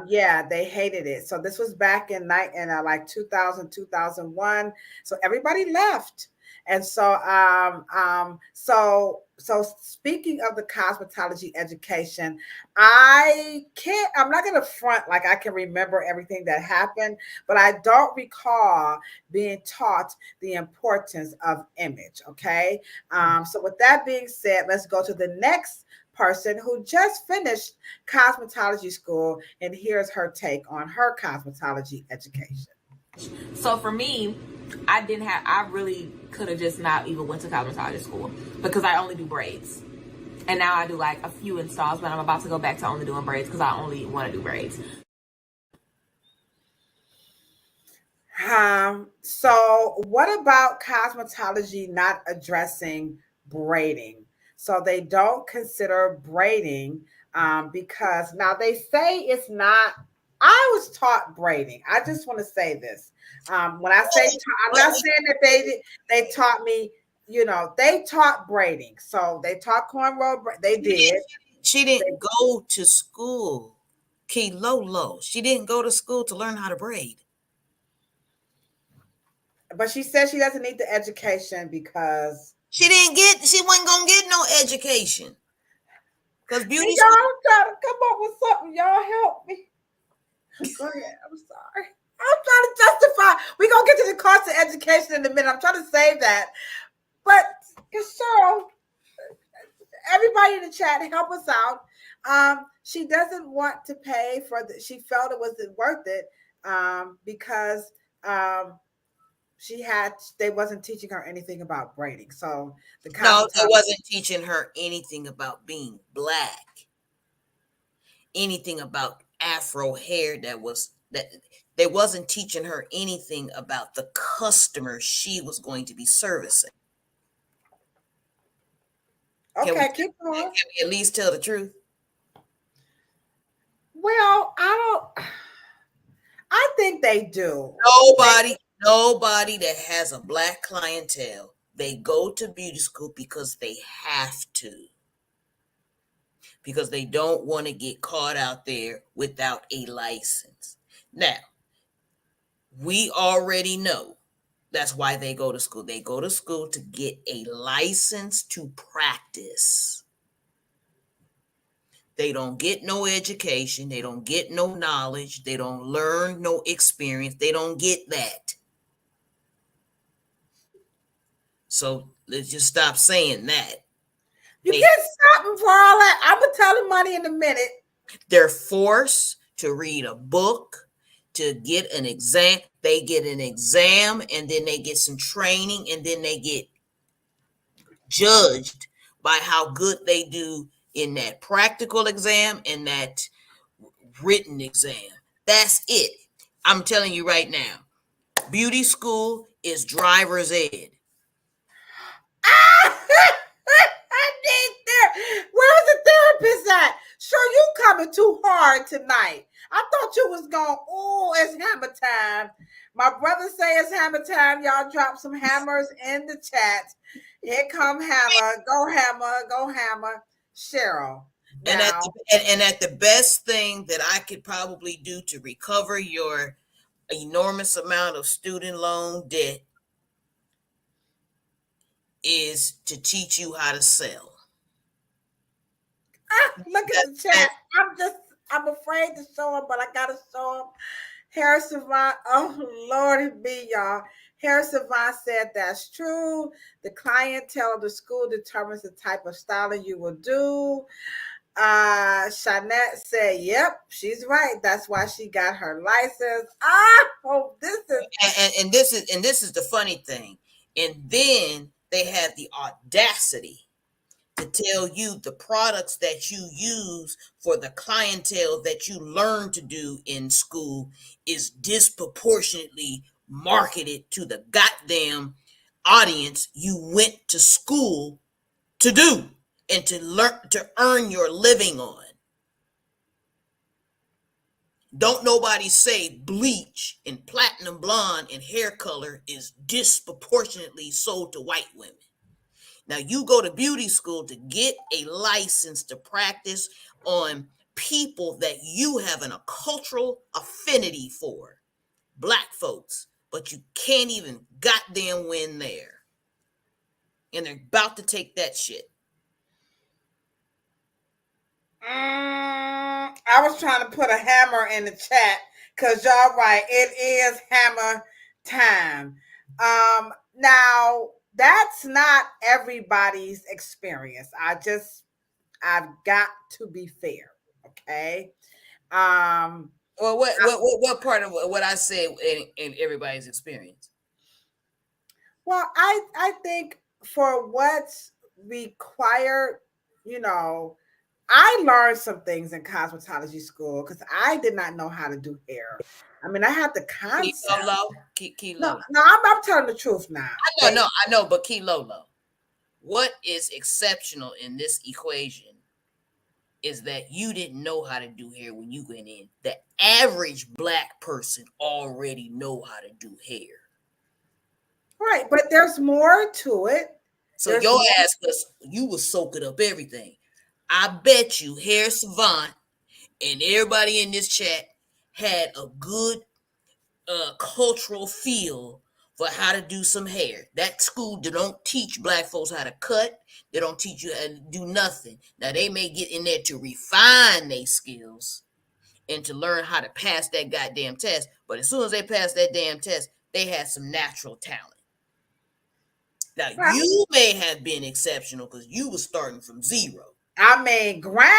Yeah, they hated it. So this was back in like 2000, 2001. So everybody left. And so, so speaking of the cosmetology education, I'm not going to front like I can remember everything that happened, but I don't recall being taught the importance of image. Okay. So with that being said, let's go to the next person who just finished cosmetology school, and here's her take on her cosmetology education. So for me, I really could have just not even went to cosmetology school because I only do braids. And now I do like a few installs, but I'm about to go back to only doing braids because I only want to do braids. So what about cosmetology not addressing braiding? So they don't consider braiding because now they say it's not. I was taught braiding. I just want to say this. When I say, I'm not saying that they taught me, they taught braiding. So they taught cornrow. They did. She didn't go to school. Kilolo. She didn't go to school to learn how to braid. But she said she doesn't need the education because she wasn't gonna get no education. Because beauty y'all trying to come up with something. Y'all help me. Go ahead. I'm sorry. I'm trying to justify. We're going to get to the cost of education in a minute. I'm trying to save that. But, Cheryl, everybody in the chat, help us out. She doesn't want to pay she felt it wasn't worth it because they wasn't teaching her anything about braiding. So they wasn't teaching her anything about being Black, anything about Afro hair that they wasn't teaching her anything about the customer she was going to be servicing. Okay, keep going. Can we at least tell the truth? Well, I think they do. Nobody that has a Black clientele, they go to beauty school because they have to. Because they don't want to get caught out there without a license. Now, we already know that's why they go to school. They go to school to get a license to practice. They don't get no education. They don't get no knowledge. They don't learn no experience. They don't get that. So let's just stop saying that. You can't stop them for all that. I'm going to tell them money in a minute. They're forced to read a book, to get an exam. They get an exam, and then they get some training, and then they get judged by how good they do in that practical exam and that written exam. That's it. I'm telling you right now, beauty school is driver's ed. Where's the therapist at? Sure, you coming too hard tonight. I thought you was going, it's hammer time. My brother say it's hammer time. Y'all drop some hammers in the chat. Here come hammer. Go hammer. Go hammer. Cheryl. And at the best thing that I could probably do to recover your enormous amount of student loan debt is to teach you how to sell. Look at the chat. I'm afraid to show him, but I gotta show him. Hair Savant, oh Lord, it be y'all. Hair Savant said that's true. The clientele of the school determines the type of styling you will do. Shanette said, yep, she's right. That's why she got her license. This is the funny thing. And then they have the audacity to tell you the products that you use for the clientele that you learn to do in school is disproportionately marketed to the goddamn audience you went to school to do and to learn to earn your living on. Don't nobody say bleach and platinum blonde and hair color is disproportionately sold to white women. Now, you go to beauty school to get a license to practice on people that you have a cultural affinity for, black folks, but you can't even goddamn win there. And they're about to take that shit. I was trying to put a hammer in the chat because y'all right, it is hammer time. Now that's not everybody's experience. I've got to be fair, okay? Well, what part of what I say in everybody's experience? Well, I think for what's required, I learned some things in cosmetology school because I did not know how to do hair. I mean, I had the concept. Keep low. No, I'm telling the truth now. I know, but keep low. What is exceptional in this equation is that you didn't know how to do hair when you went in. The average black person already know how to do hair. Right, but there's more to it. So your ass you was soaking up everything. I bet you Hair Savant and everybody in this chat had a good cultural feel for how to do some hair. That school, they don't teach black folks how to cut. They don't teach you how to do nothing. Now, they may get in there to refine their skills and to learn how to pass that goddamn test. But as soon as they pass that damn test, they had some natural talent. Now, you may have been exceptional because you were starting from zero. I mean, ground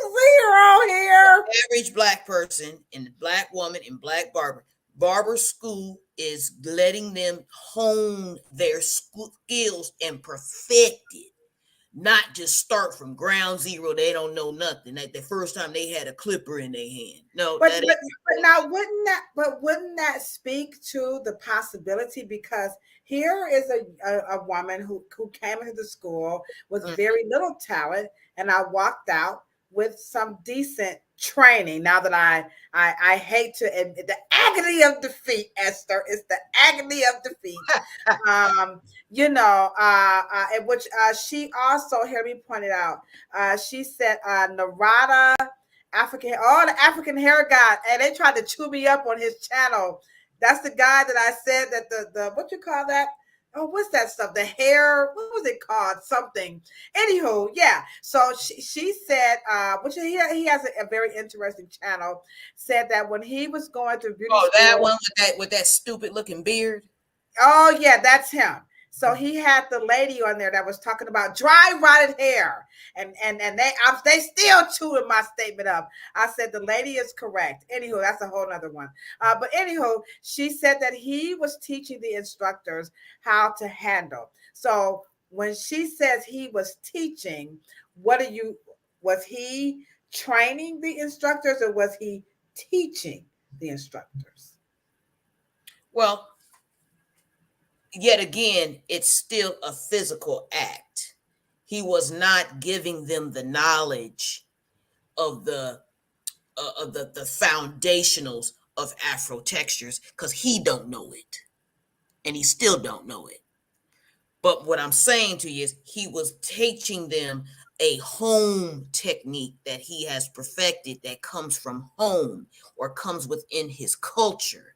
zero here. Average black person and black woman and black barber school is letting them hone their skills and perfect it, not just start from ground zero. They don't know nothing. Like the first time they had a clipper in their hand. No, but now wouldn't that speak to the possibility? Because here is a woman who came into the school with very little talent, and I walked out with some decent training. Now that I hate to admit the agony of defeat, Esther, it's the agony of defeat. Which she also, hear me pointed out, she said Narada, the African hair god, and they tried to chew me up on his channel. That's the guy that I said that the what you call that? Oh, what's that stuff? The hair, what was it called? Something. Anywho, yeah. So she said, which he has a very interesting channel, said that when he was going through beauty school, that one with that stupid looking beard. Oh yeah, that's him. So he had the lady on there that was talking about dry rotted hair, and they still chewing my statement up. I said the lady is correct. Anywho, that's a whole nother one. But anywho, she said that he was teaching the instructors how to handle. So when she says he was teaching, was he training the instructors or was he teaching the instructors? Well, yet again, it's still a physical act. He was not giving them the knowledge of the foundationals of Afro textures because he don't know it, and he still don't know it. But what I'm saying to you is he was teaching them a home technique that he has perfected that comes from home or comes within his culture.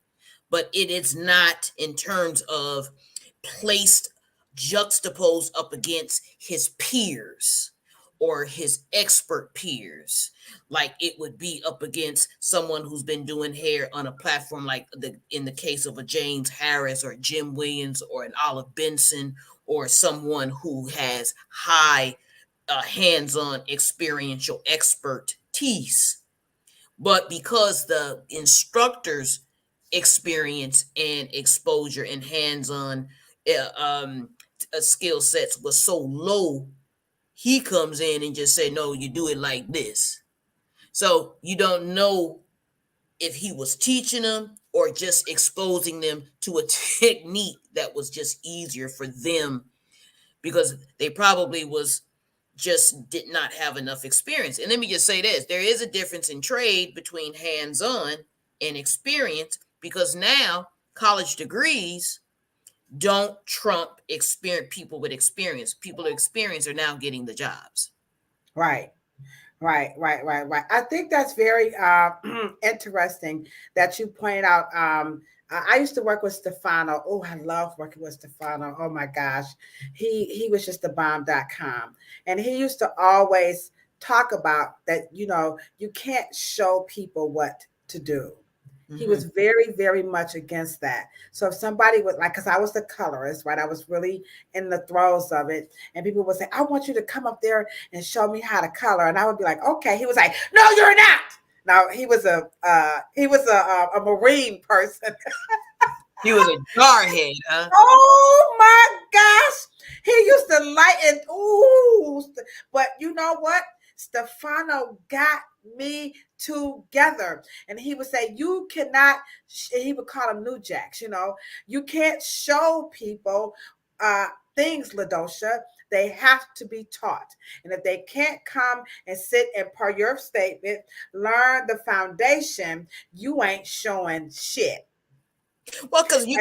But it is not in terms of placed, juxtaposed up against his peers or his expert peers, like it would be up against someone who's been doing hair on a platform like in the case of a James Harris or Jim Williams or an Olive Benson or someone who has high hands-on experiential expertise. But because the instructor's experience and exposure and hands-on skill sets was so low, he comes in and just say, no, you do it like this. So you don't know if he was teaching them or just exposing them to a technique that was just easier for them, because they probably did not have enough experience. And let me just say this, there is a difference in trade between hands-on and experience, because now college degrees don't trump people with experience. People with experience are now getting the jobs. Right. I think that's very interesting that you point out. I used to work with Stefano. Oh, I love working with Stefano. Oh my gosh. He was just the bomb.com. And he used to always talk about that, you can't show people what to do. He was very, very much against that. So if somebody would because I was the colorist, right? I was really in the throes of it. And people would say, I want you to come up there and show me how to color. And I would be like, okay. He was like, no, you're not. Now he was a Marine person. He was a jarhead, huh? Oh my gosh. He used to lighten. Ooh. But you know what? Stefano got me together, and he would say, you cannot, he would call them new jacks, you can't show people things, Ladosha. They have to be taught. And if they can't come and sit and per your statement, learn the foundation, you ain't showing shit. Well, because you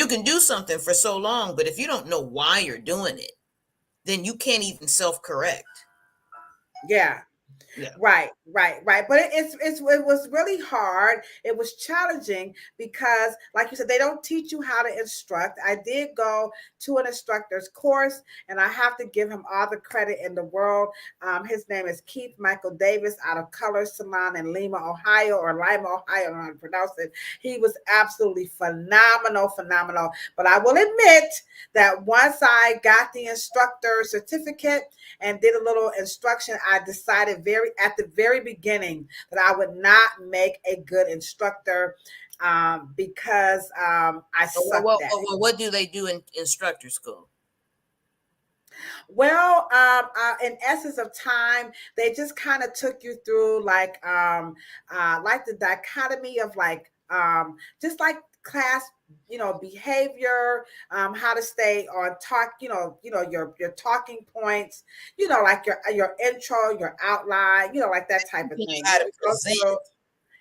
can do something for so long, but if you don't know why you're doing it, then you can't even self-correct. Yeah. Right. But it was really hard. It was challenging because, like you said, they don't teach you how to instruct. I did go to an instructor's course, and I have to give him all the credit in the world. His name is Keith Michael Davis out of Color Salon in Lima, Ohio, or Lima, Ohio. I don't know how to pronounce it. He was absolutely phenomenal. But I will admit that once I got the instructor certificate and did a little instruction, I decided at the very beginning that I would not make a good instructor because I sucked at it. Well, what do they do in instructor school? Well, in essence of time, they just kind of took you through like the dichotomy of just like class, behavior, how to stay on talk, your talking points, like your intro, your outline, like that type of thing.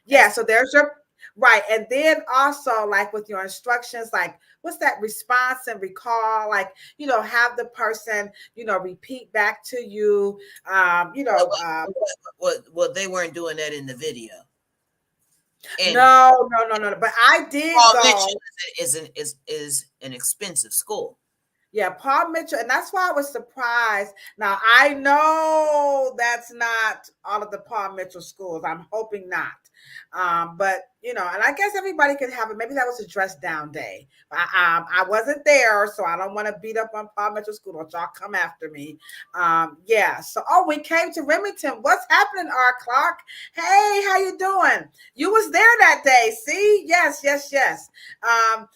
Yeah, so there's your right. And then also like with your instructions, like what's that response and recall, like, have the person, repeat back to you, well, they weren't doing that in the video. And no. But I did go. Is an expensive school. Yeah, Paul Mitchell, and that's why I was surprised. Now I know that's not all of the Paul Mitchell schools. I'm hoping not. But and I guess everybody could have it. Maybe that was a dress down day. I wasn't there, so I don't want to beat up on Paul Mitchell School. Don't y'all come after me. Yeah. So, we came to Remington. What's happening, R. Clark? Hey, how you doing? You was there that day. See? Yes.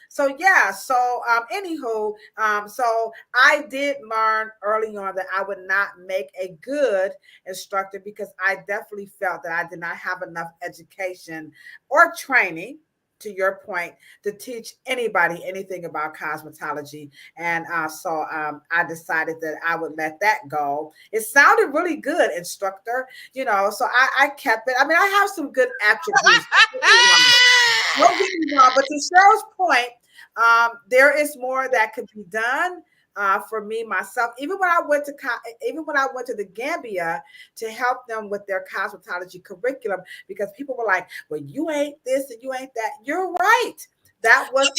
So yeah. So anywho, so I did learn early on that I would not make a good instructor because I definitely felt that I did not have enough education or training, to your point, to teach anybody anything about cosmetology. And so I decided that I would let that go. It sounded really good, instructor, so I kept it. I mean, I have some good attributes. Don't get me wrong, but to Cheryl's point, there is more that could be done. For me, myself, even when I went to the Gambia to help them with their cosmetology curriculum, because people were like, well, you ain't this and you ain't that. You're right. That was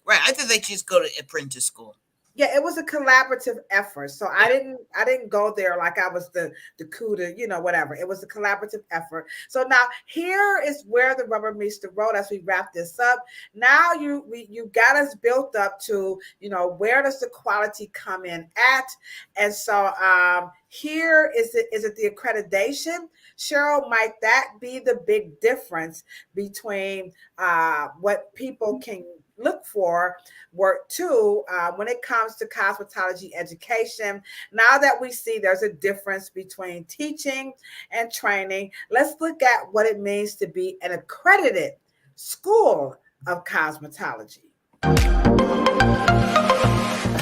right. I think they just go to apprentice school. Yeah, it was a collaborative effort. So I didn't go there like I was the CUDA, whatever. It was a collaborative effort. So now here is where the rubber meets the road as we wrap this up. Now you got us built up to, where does the quality come in at? And so here is it the accreditation? Cheryl, might that be the big difference between what people can look for work too when it comes to cosmetology education? Now that we see there's a difference between teaching and training, let's look at what it means to be an accredited school of cosmetology.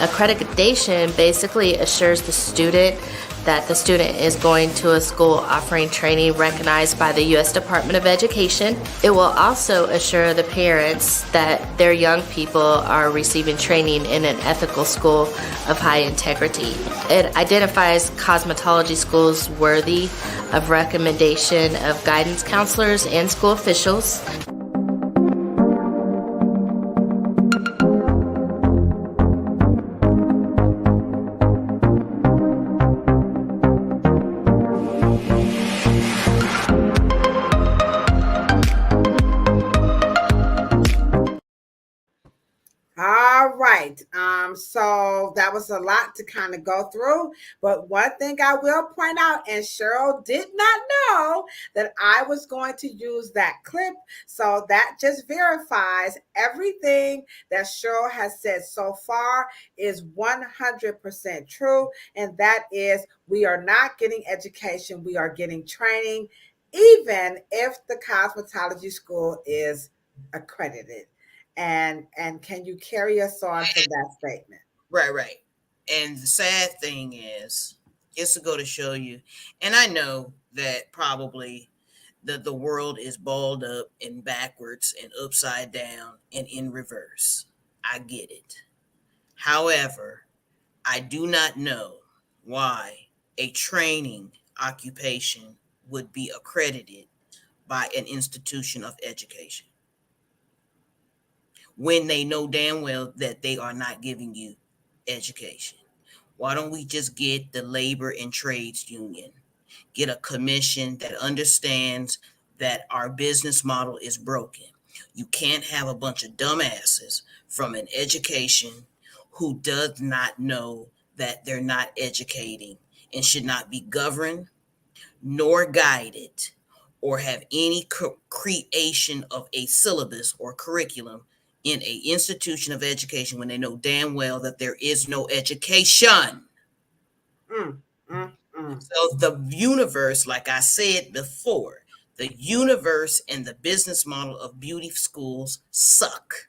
Accreditation basically assures the student that the student is going to a school offering training recognized by the U.S. Department of Education. It will also assure the parents that their young people are receiving training in an ethical school of high integrity. It identifies cosmetology schools worthy of recommendation of guidance counselors and school officials. All right. So that was a lot to kind of go through. But one thing I will point out, and Cheryl did not know that I was going to use that clip. So that just verifies everything that Cheryl has said so far is 100% true. And that is, we are not getting education. We are getting training, even if the cosmetology school is accredited. And can you carry us on from that statement? Right. And the sad thing is, just to go to show you, and I know that probably the world is balled up and backwards and upside down and in reverse. I get it. However, I do not know why a training occupation would be accredited by an institution of education when they know damn well that they are not giving you education. Why don't we just get the labor and trades union, get a commission that understands that our business model is broken? You can't have a bunch of dumbasses from an education who does not know that they're not educating and should not be governed nor guided or have any creation of a syllabus or curriculum in an institution of education when they know damn well that there is no education. So the universe, like I said before, the universe and the business model of beauty schools suck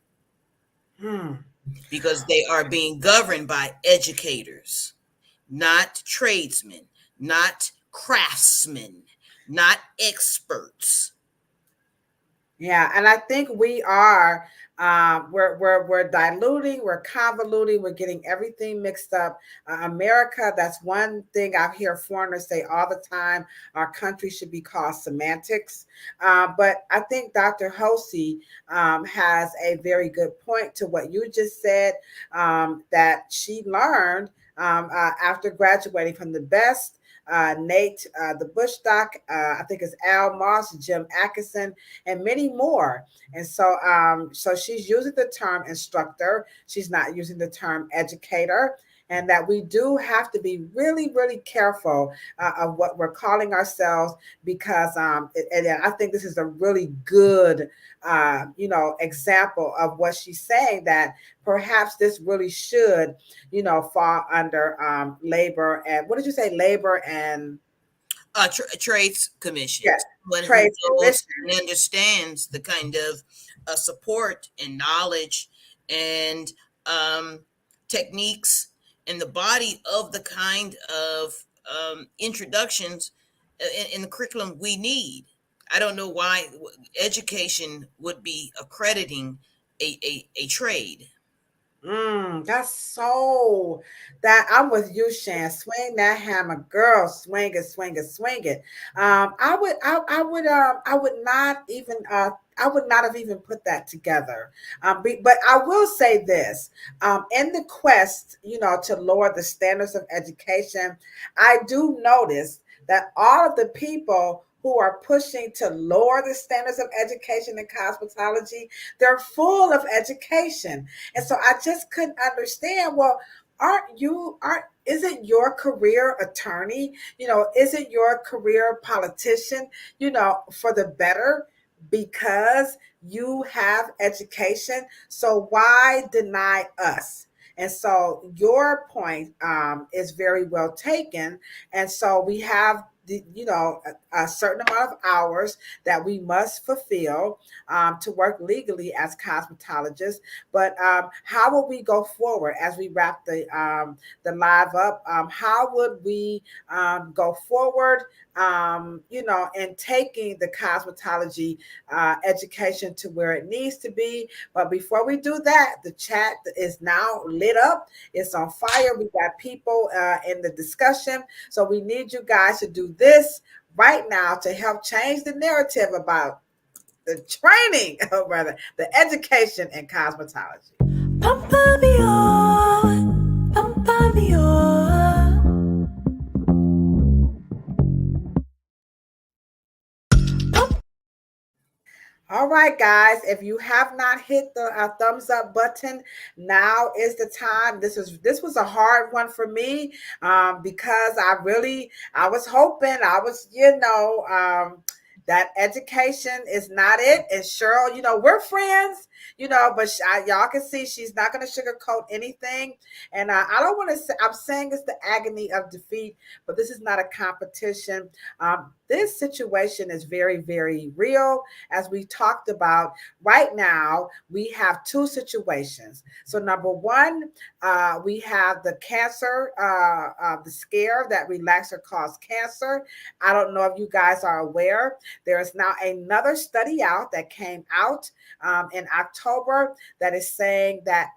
because they are being governed by educators, not tradesmen, not craftsmen, not experts. Yeah, and I think we are we're diluting, we're convoluting, we're getting everything mixed up. America, that's one thing I hear foreigners say all the time. Our country should be called semantics. But I think Dr. Hosey has a very good point to what you just said, that she learned after graduating from the best. Nate, the Bush Doc, I think it's Al Moss, Jim Atkinson, and many more. And so, so she's using the term instructor. She's not using the term educator. And that we do have to be really, really careful of what we're calling ourselves, because and I think this is a really good, example of what she's saying, that perhaps this really should, fall under labor and, what did you say, labor and trades commission. Yes, Trades commission. And understands the kind of support and knowledge and techniques in the body of the kind of introductions in the curriculum we need. I don't know why education would be accrediting a trade. That's so, that I'm with you, Shan. Swing that hammer, girl. Swing it, swing it, swing it. I would not even would not have even put that together. But I will say this, in the quest, to lower the standards of education, I do notice that all of the people who are pushing to lower the standards of education in cosmetology, they're full of education. And so I just couldn't understand, well, isn't your career attorney? Isn't your career politician, for the better? Because you have education. So why deny us? And so your point is very well taken. And so we have a certain amount of hours that we must fulfill to work legally as cosmetologists. But how will we go forward as we wrap the live up? How would we go forward? In taking the cosmetology education to where it needs to be. But before we do that, the chat is now lit up. It's on fire. We got people in the discussion. So we need you guys to do this right now to help change the narrative about the training, or rather, the education in cosmetology. All right, guys, if you have not hit the thumbs up button, now is the time. This was a hard one for me because I was hoping, that education is not it. And Cheryl, we're friends, but y'all can see she's not going to sugarcoat anything. And I don't want to say, I'm saying it's the agony of defeat, but this is not a competition. This situation is very, very real. As we talked about, right now, we have two situations. So number one, we have the cancer, the scare that relaxer causes cancer. I don't know if you guys are aware. There is now another study out that came out in October that is saying that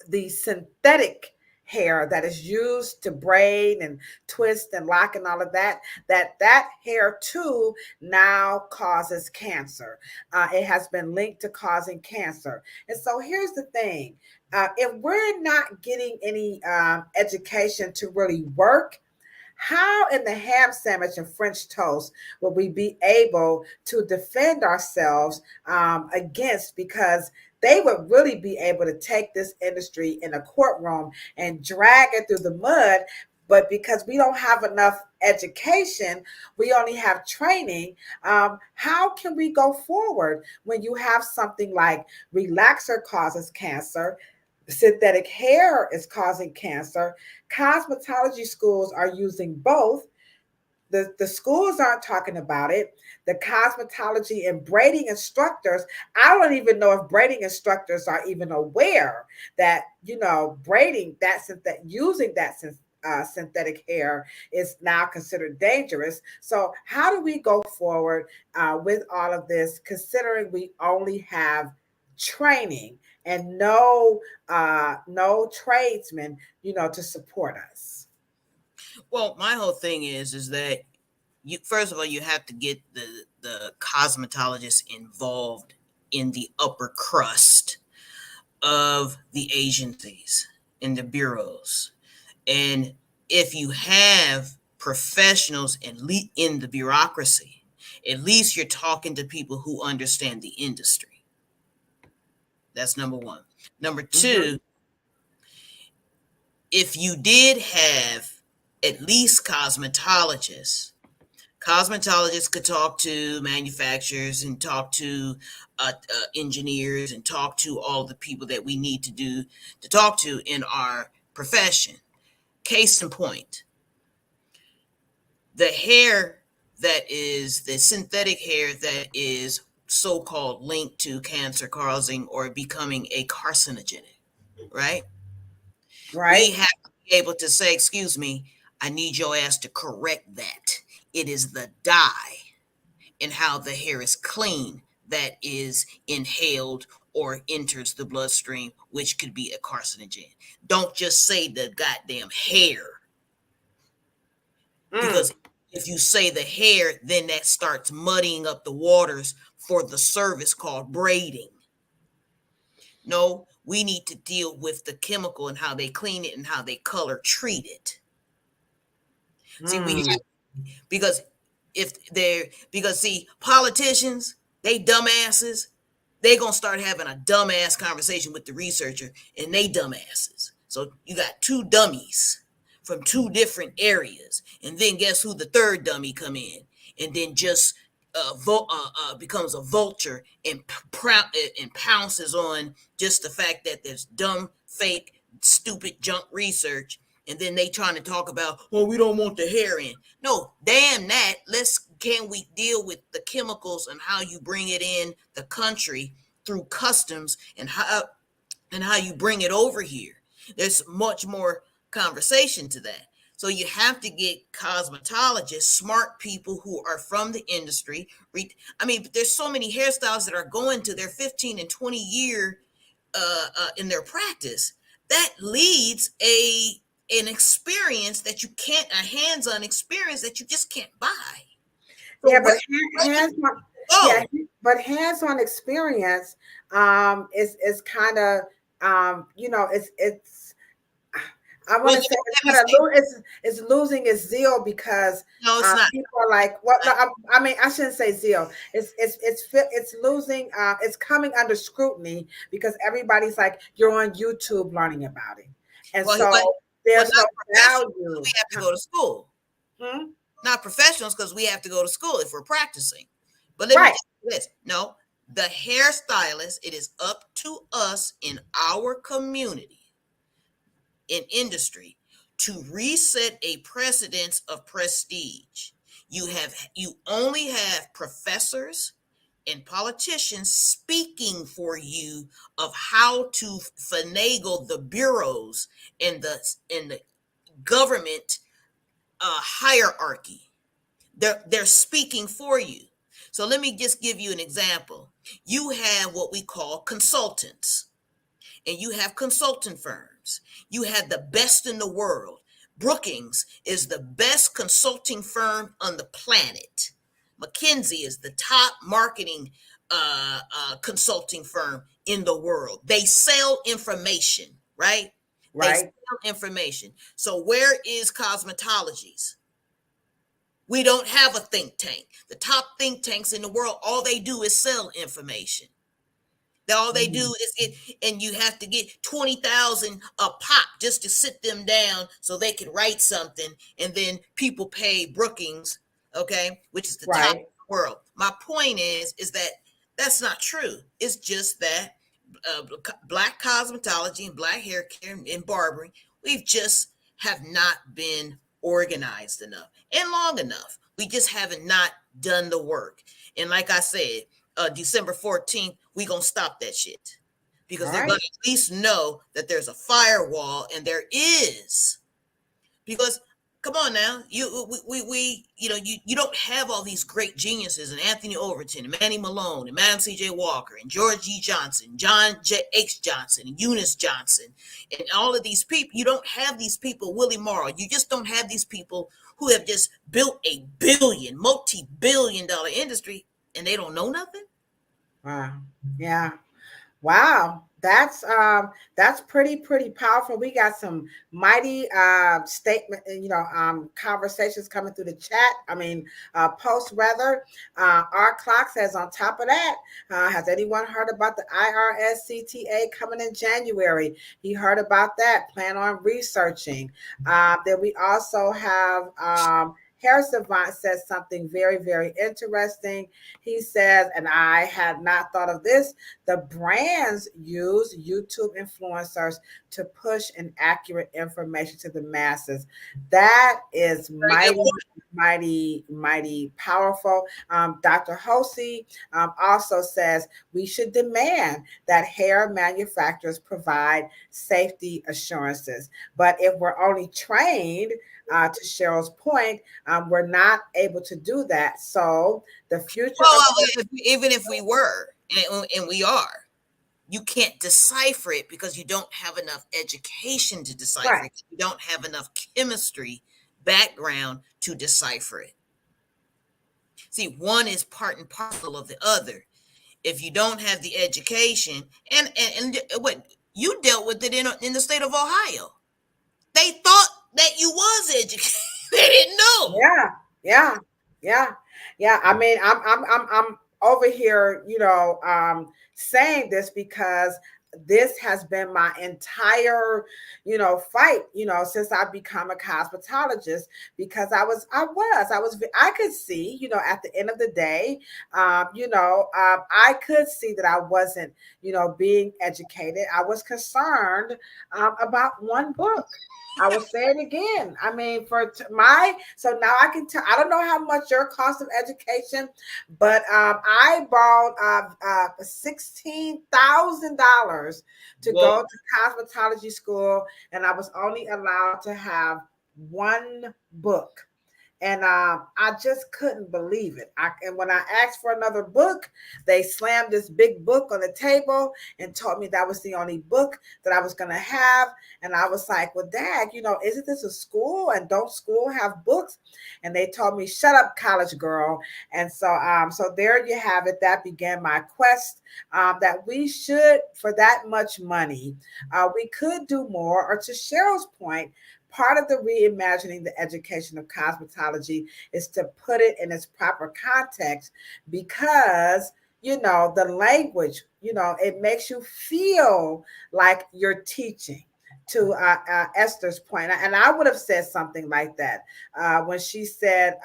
the synthetic hair that is used to braid and twist and lock and all of that hair too now causes cancer. It has been linked to causing cancer. And so here's the thing. If we're not getting any education to really work, how in the ham sandwich and French toast will we be able to defend ourselves against? Because they would really be able to take this industry in a courtroom and drag it through the mud. But because we don't have enough education, we only have training. How can we go forward when you have something like relaxer causes cancer? Synthetic hair is causing cancer. Cosmetology schools are using both. The schools aren't talking about it. The cosmetology and braiding instructors, I don't even know if braiding instructors are even aware that, braiding using that synthetic hair is now considered dangerous. So how do we go forward with all of this, considering we only have training and no tradesmen, to support us? Well, my whole thing is that first of all, you have to get the cosmetologists involved in the upper crust of the agencies, in the bureaus. And if you have professionals in the bureaucracy, at least you're talking to people who understand the industry. That's number one. Number two, if you did have at least cosmetologists could talk to manufacturers and talk to engineers and talk to all the people that we need to talk to in our profession. Case in point, the hair that is the synthetic hair that is so-called linked to cancer causing or becoming a carcinogenic, right? Right. We have to be able to say, excuse me, I need your ass to correct that. It is the dye and how the hair is clean that is inhaled or enters the bloodstream, which could be a carcinogen. Don't just say the goddamn hair. Because If you say the hair, then that starts muddying up the waters for the service called braiding. No, we need to deal with the chemical and how they clean it and how they color treat it. See, we have, because politicians, they dumbasses, they gonna start having a dumbass conversation with the researcher and they dumbasses. So you got two dummies from two different areas, and then guess who the third dummy come in, and then just becomes a vulture and pounces on just the fact that there's dumb, fake, stupid junk research. And then they trying to talk about, well, we don't want the hair in. No, damn that. Can we deal with the chemicals and how you bring it in the country through customs and how you bring it over here? There's much more conversation to that. So you have to get cosmetologists, smart people who are from the industry. I mean, there's so many hairstyles that are going to their 15 and 20 year in their practice. That leads an experience that you can't, a hands-on experience that you just can't buy. So yeah, but hands-on experience is kind of it's I want to say it's losing its zeal because people are like, I mean, I shouldn't say zeal. It's losing. It's coming under scrutiny because everybody's like, you're on YouTube learning about it, and there's no value. We have to go to school. Not professionals, because we have to go to school if we're practicing. But let me tell you this: no, the hairstylist. It is up to us in our community, in industry, to reset a precedence of prestige. You only have professors and politicians speaking for you of how to finagle the bureaus and the government hierarchy. They're speaking for you. So let me just give you an example. You have what we call consultants, and you have consultant firms. You have the best in the world. Brookings is the best consulting firm on the planet. McKinsey is the top marketing consulting firm in the world. They sell information, right? They sell information. So where is cosmetology's? We don't have a think tank. The top think tanks in the world, all they do is sell information. All they do is and you have to get 20,000 a pop just to sit them down so they can write something, and then people pay Brookings, okay, which is the top in the world. My point is that that's not true. It's just that black cosmetology and black hair care and barbering, we've just have not been organized enough and long enough. We just haven't not done the work. And like I said, December 14th, we're going to stop that shit because they're going to at least know that there's a firewall, and there is. Because come on now, you don't have all these great geniuses and Anthony Overton and Manny Malone and Madam C.J. Walker and George E. Johnson, John H. Johnson and Eunice Johnson and all of these people. You don't have these people, Willie Morrow. You just don't have these people who have just built a multi-billion-dollar industry, and they don't know nothing. Wow. Yeah. Wow. That's pretty powerful. We got some mighty statement, conversations coming through the chat. I mean, post rather. Our clock says on top of that, has anyone heard about the IRS CTA coming in January? He heard about that. Plan on researching. Then we also have Hair Savant says something very, very interesting. He says, and I had not thought of this, the brands use YouTube influencers to push inaccurate information to the masses. That is mighty powerful. Dr. Hosey also says we should demand that hair manufacturers provide safety assurances. But if we're only trained, to Cheryl's point, we're not able to do that. So the future, even if we were, and we are, you can't decipher it because you don't have enough education to decipher it. You don't have enough chemistry background to decipher it. See, one is part and parcel of the other. If you don't have the education, and what you dealt with it in the state of Ohio, they thought that you was educated. They didn't know. Yeah. I mean, I'm over here, saying this because this has been my entire, fight, since I've become a cosmetologist, because I could see, at the end of the day, I could see that I wasn't, being educated. I was concerned about one book. I will say it again. I mean, so now I can tell. I don't know how much your cost of education, but I borrowed $16,000 to go to cosmetology school, and I was only allowed to have one book. And I just couldn't believe it. And when I asked for another book, they slammed this big book on the table and told me that was the only book that I was going to have. And I was like, well, Dad, isn't this a school? And don't school have books? And they told me, shut up, college girl. And so there you have it. That began my quest, that we should, for that much money, we could do more. Or to Cheryl's point, part of the reimagining the education of cosmetology is to put it in its proper context, because, the language, it makes you feel like you're teaching. To Esther's point, and I would have said something like that when she said,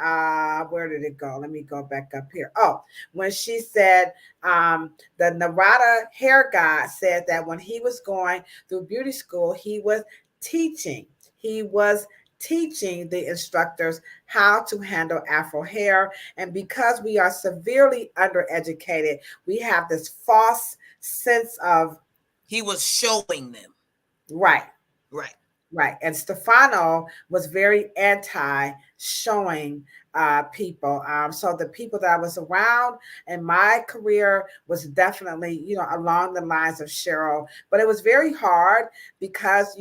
where did it go? Let me go back up here. Oh, when she said, the Narada hair guy said that when he was going through beauty school, he was teaching the instructors how to handle Afro hair. And because we are severely undereducated, we have this false sense of... He was showing them. Right. And Stefano was very anti-showing people. So the people that I was around in my career was definitely, along the lines of Cheryl. But it was very hard because,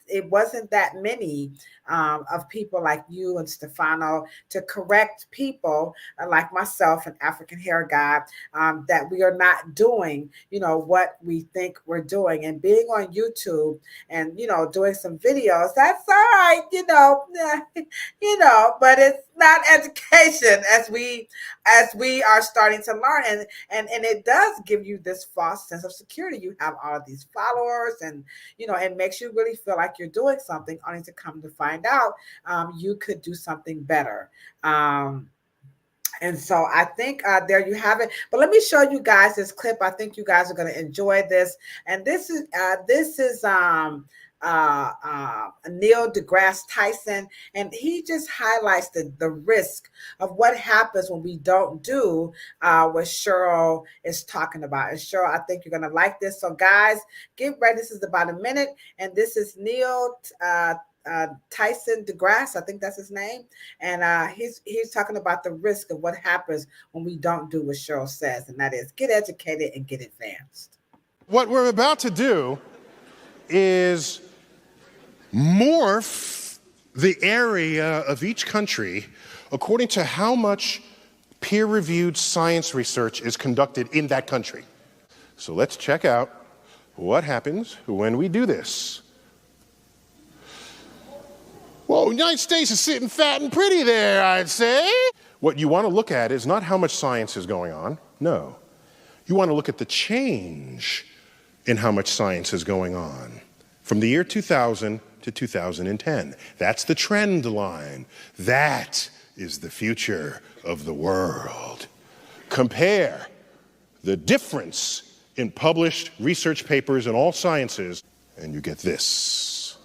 it wasn't that many of people like you and Stefano to correct people like myself, an African hair guy, that we are not doing, what we think we're doing. And being on YouTube and, doing some videos, that's all right, but it's not education as we are starting to learn. And it does give you this false sense of security. You have all of these followers and, it makes you really feel like you're doing something, only to come to find out you could do something better. And so I think there you have it. But let me show you guys this clip. I think you guys are going to enjoy this. And this is Neil deGrasse Tyson, and he just highlights the risk of what happens when we don't do what Cheryl is talking about. And Cheryl, I think you're going to like this. So guys, get ready. This is about a minute, and this is Neil Tyson deGrasse, I think that's his name, and he's talking about the risk of what happens when we don't do what Cheryl says, and that is get educated and get advanced. What we're about to do is morph the area of each country according to how much peer-reviewed science research is conducted in that country. So let's check out what happens when we do this. Well, the United States is sitting fat and pretty there, I'd say. What you want to look at is not how much science is going on. No. You want to look at the change in how much science is going on from the year 2000 to 2010. That's the trend line. That is the future of the world. Compare the difference in published research papers in all sciences, and you get this.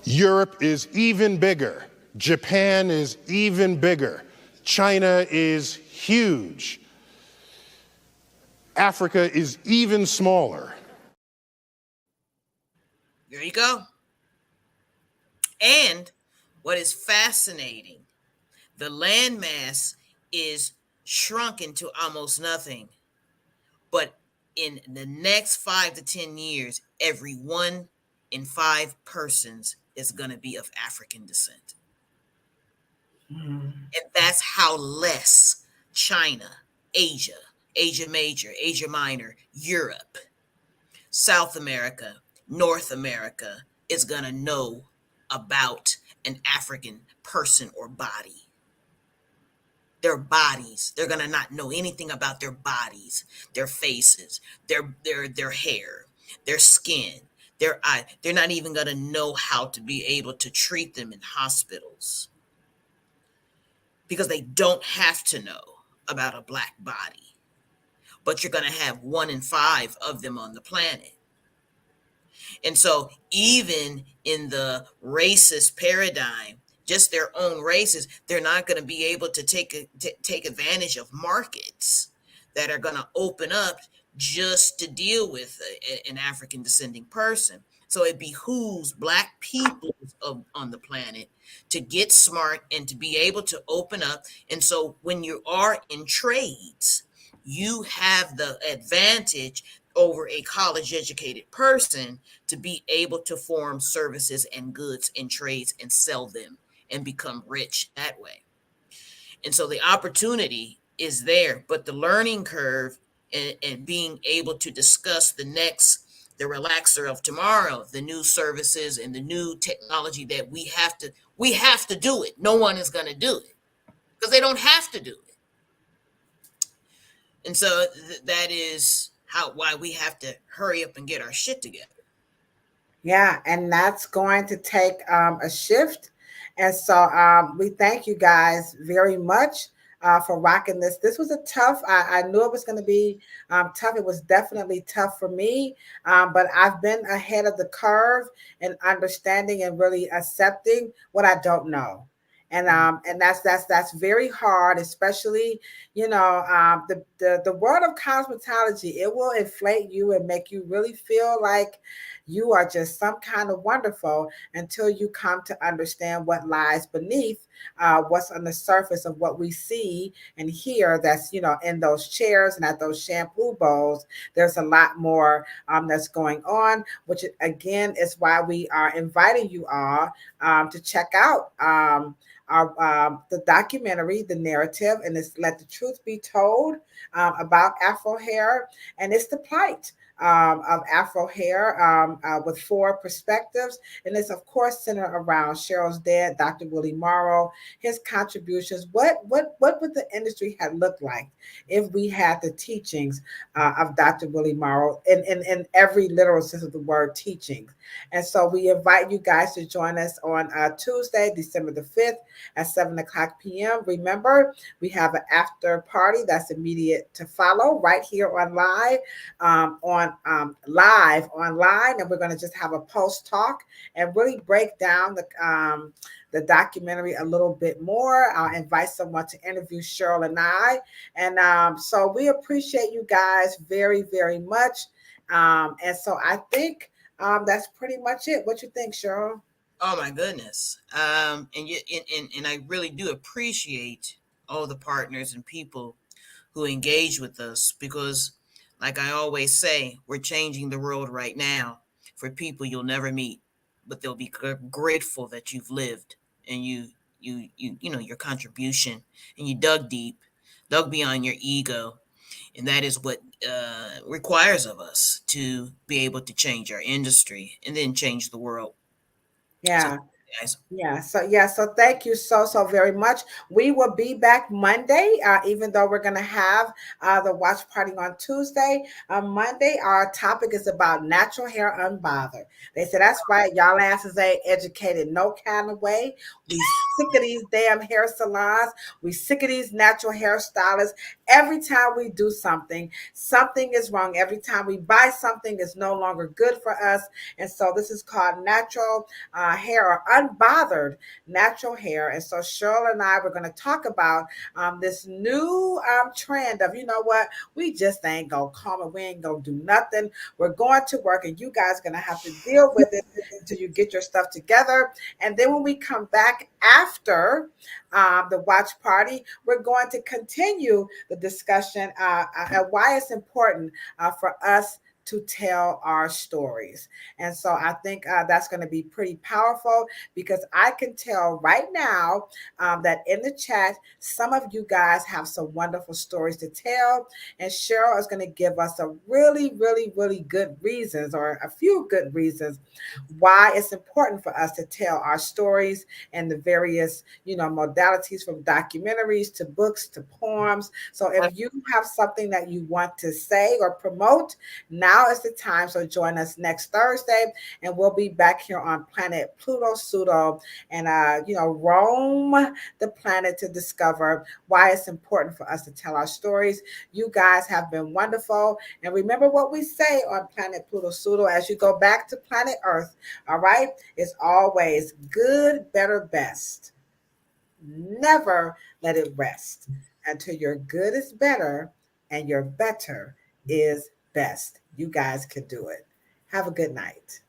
Europe is even bigger. Japan is even bigger. China is huge. Africa is even smaller. There you go. And what is fascinating, the landmass is shrunken to almost nothing. But in the next 5 to 10 years, every 1 in 5 persons is going to be of African descent. And that's how less China, Asia, Asia Major, Asia Minor, Europe, South America, North America is going to know about an African person or body. Their bodies. They're going to not know anything about their bodies, their faces, their hair, their skin, their eye. They're not even going to know how to be able to treat them in hospitals because they don't have to know about a Black body. But you're going to have 1 in 5 of them on the planet. And so even in the racist paradigm, just their own races, they're not going to be able to take advantage of markets that are going to open up just to deal with an African descending person. So it behooves Black people on the planet to get smart and to be able to open up. And so when you are in trades, you have the advantage over a college educated person to be able to form services and goods and trades and sell them and become rich that way. And so the opportunity is there, but the learning curve and being able to discuss the relaxer of tomorrow, the new services and the new technology that we have to do it. No one is going to do it because they don't have to do it. And so that is why we have to hurry up and get our shit together. Yeah, and that's going to take a shift. And so we thank you guys very much for rocking this. This was a tough, I knew it was going to be tough. It was definitely tough for me, but I've been ahead of the curve in understanding and really accepting what I don't know. And that's very hard, especially, the world of cosmetology. It will inflate you and make you really feel like you are just some kind of wonderful until you come to understand what lies beneath what's on the surface of what we see and hear. That's, in those chairs and at those shampoo bowls. There's a lot more that's going on, which again is why we are inviting you all to check out the documentary, The Narrative, and it's Let the Truth Be Told about Afro hair, and it's the plight of Afro hair with 4 perspectives. And it's, of course, centered around Cheryl's dad, Dr. Willie Morrow, his contributions. What would the industry have looked like if we had the teachings of Dr. Willie Morrow in every literal sense of the word teachings? And so we invite you guys to join us on Tuesday, December the 5th at 7:00 p.m. Remember, we have an after party that's immediate to follow right here on live online, and we're going to just have a post talk and really break down the documentary a little bit more. I'll invite someone to interview Cheryl and I, and so we appreciate you guys very, very much. And so I think that's pretty much it. What you think, Cheryl? Oh my goodness. And I really do appreciate all the partners and people who engage with us, because like I always say, we're changing the world right now for people you'll never meet, but they'll be grateful that you've lived and you know your contribution, and you dug beyond your ego. And that is what requires of us to be able to change our industry and then change the world. Yeah. So thank you so very much. We will be back Monday, even though we're going to have the watch party on Tuesday. Monday, our topic is about natural hair unbothered. They said, that's right, y'all asses ain't educated no kind of way. We sick of these damn hair salons. We sick of these natural hairstylists. Every time we do something is wrong. Every time we buy something, it's no longer good for us. And so this is called natural hair or unbothered natural hair. And so Cheryl and I were going to talk about this new trend of, you know what, we just ain't going to come and we ain't going to do nothing. We're going to work, and you guys are going to have to deal with it until you get your stuff together. And then when we come back after the watch party, we're going to continue the discussion on why it's important for us to tell our stories. And so I think that's going to be pretty powerful, because I can tell right now that in the chat, some of you guys have some wonderful stories to tell. And Cheryl is going to give us a really, really, really good reasons, or a few good reasons, why it's important for us to tell our stories and the various, modalities, from documentaries to books to poems. So if you have something that you want to say or promote, now is the time. So join us next Thursday, and we'll be back here on Planet Pluto Pseudo, and roam the planet to discover why it's important for us to tell our stories. You guys have been wonderful, and remember what we say on Planet Pluto Pseudo as you go back to planet Earth. All right, it's always good, better, best. Never let it rest until your good is better and your better is best. You guys can do it. Have a good night.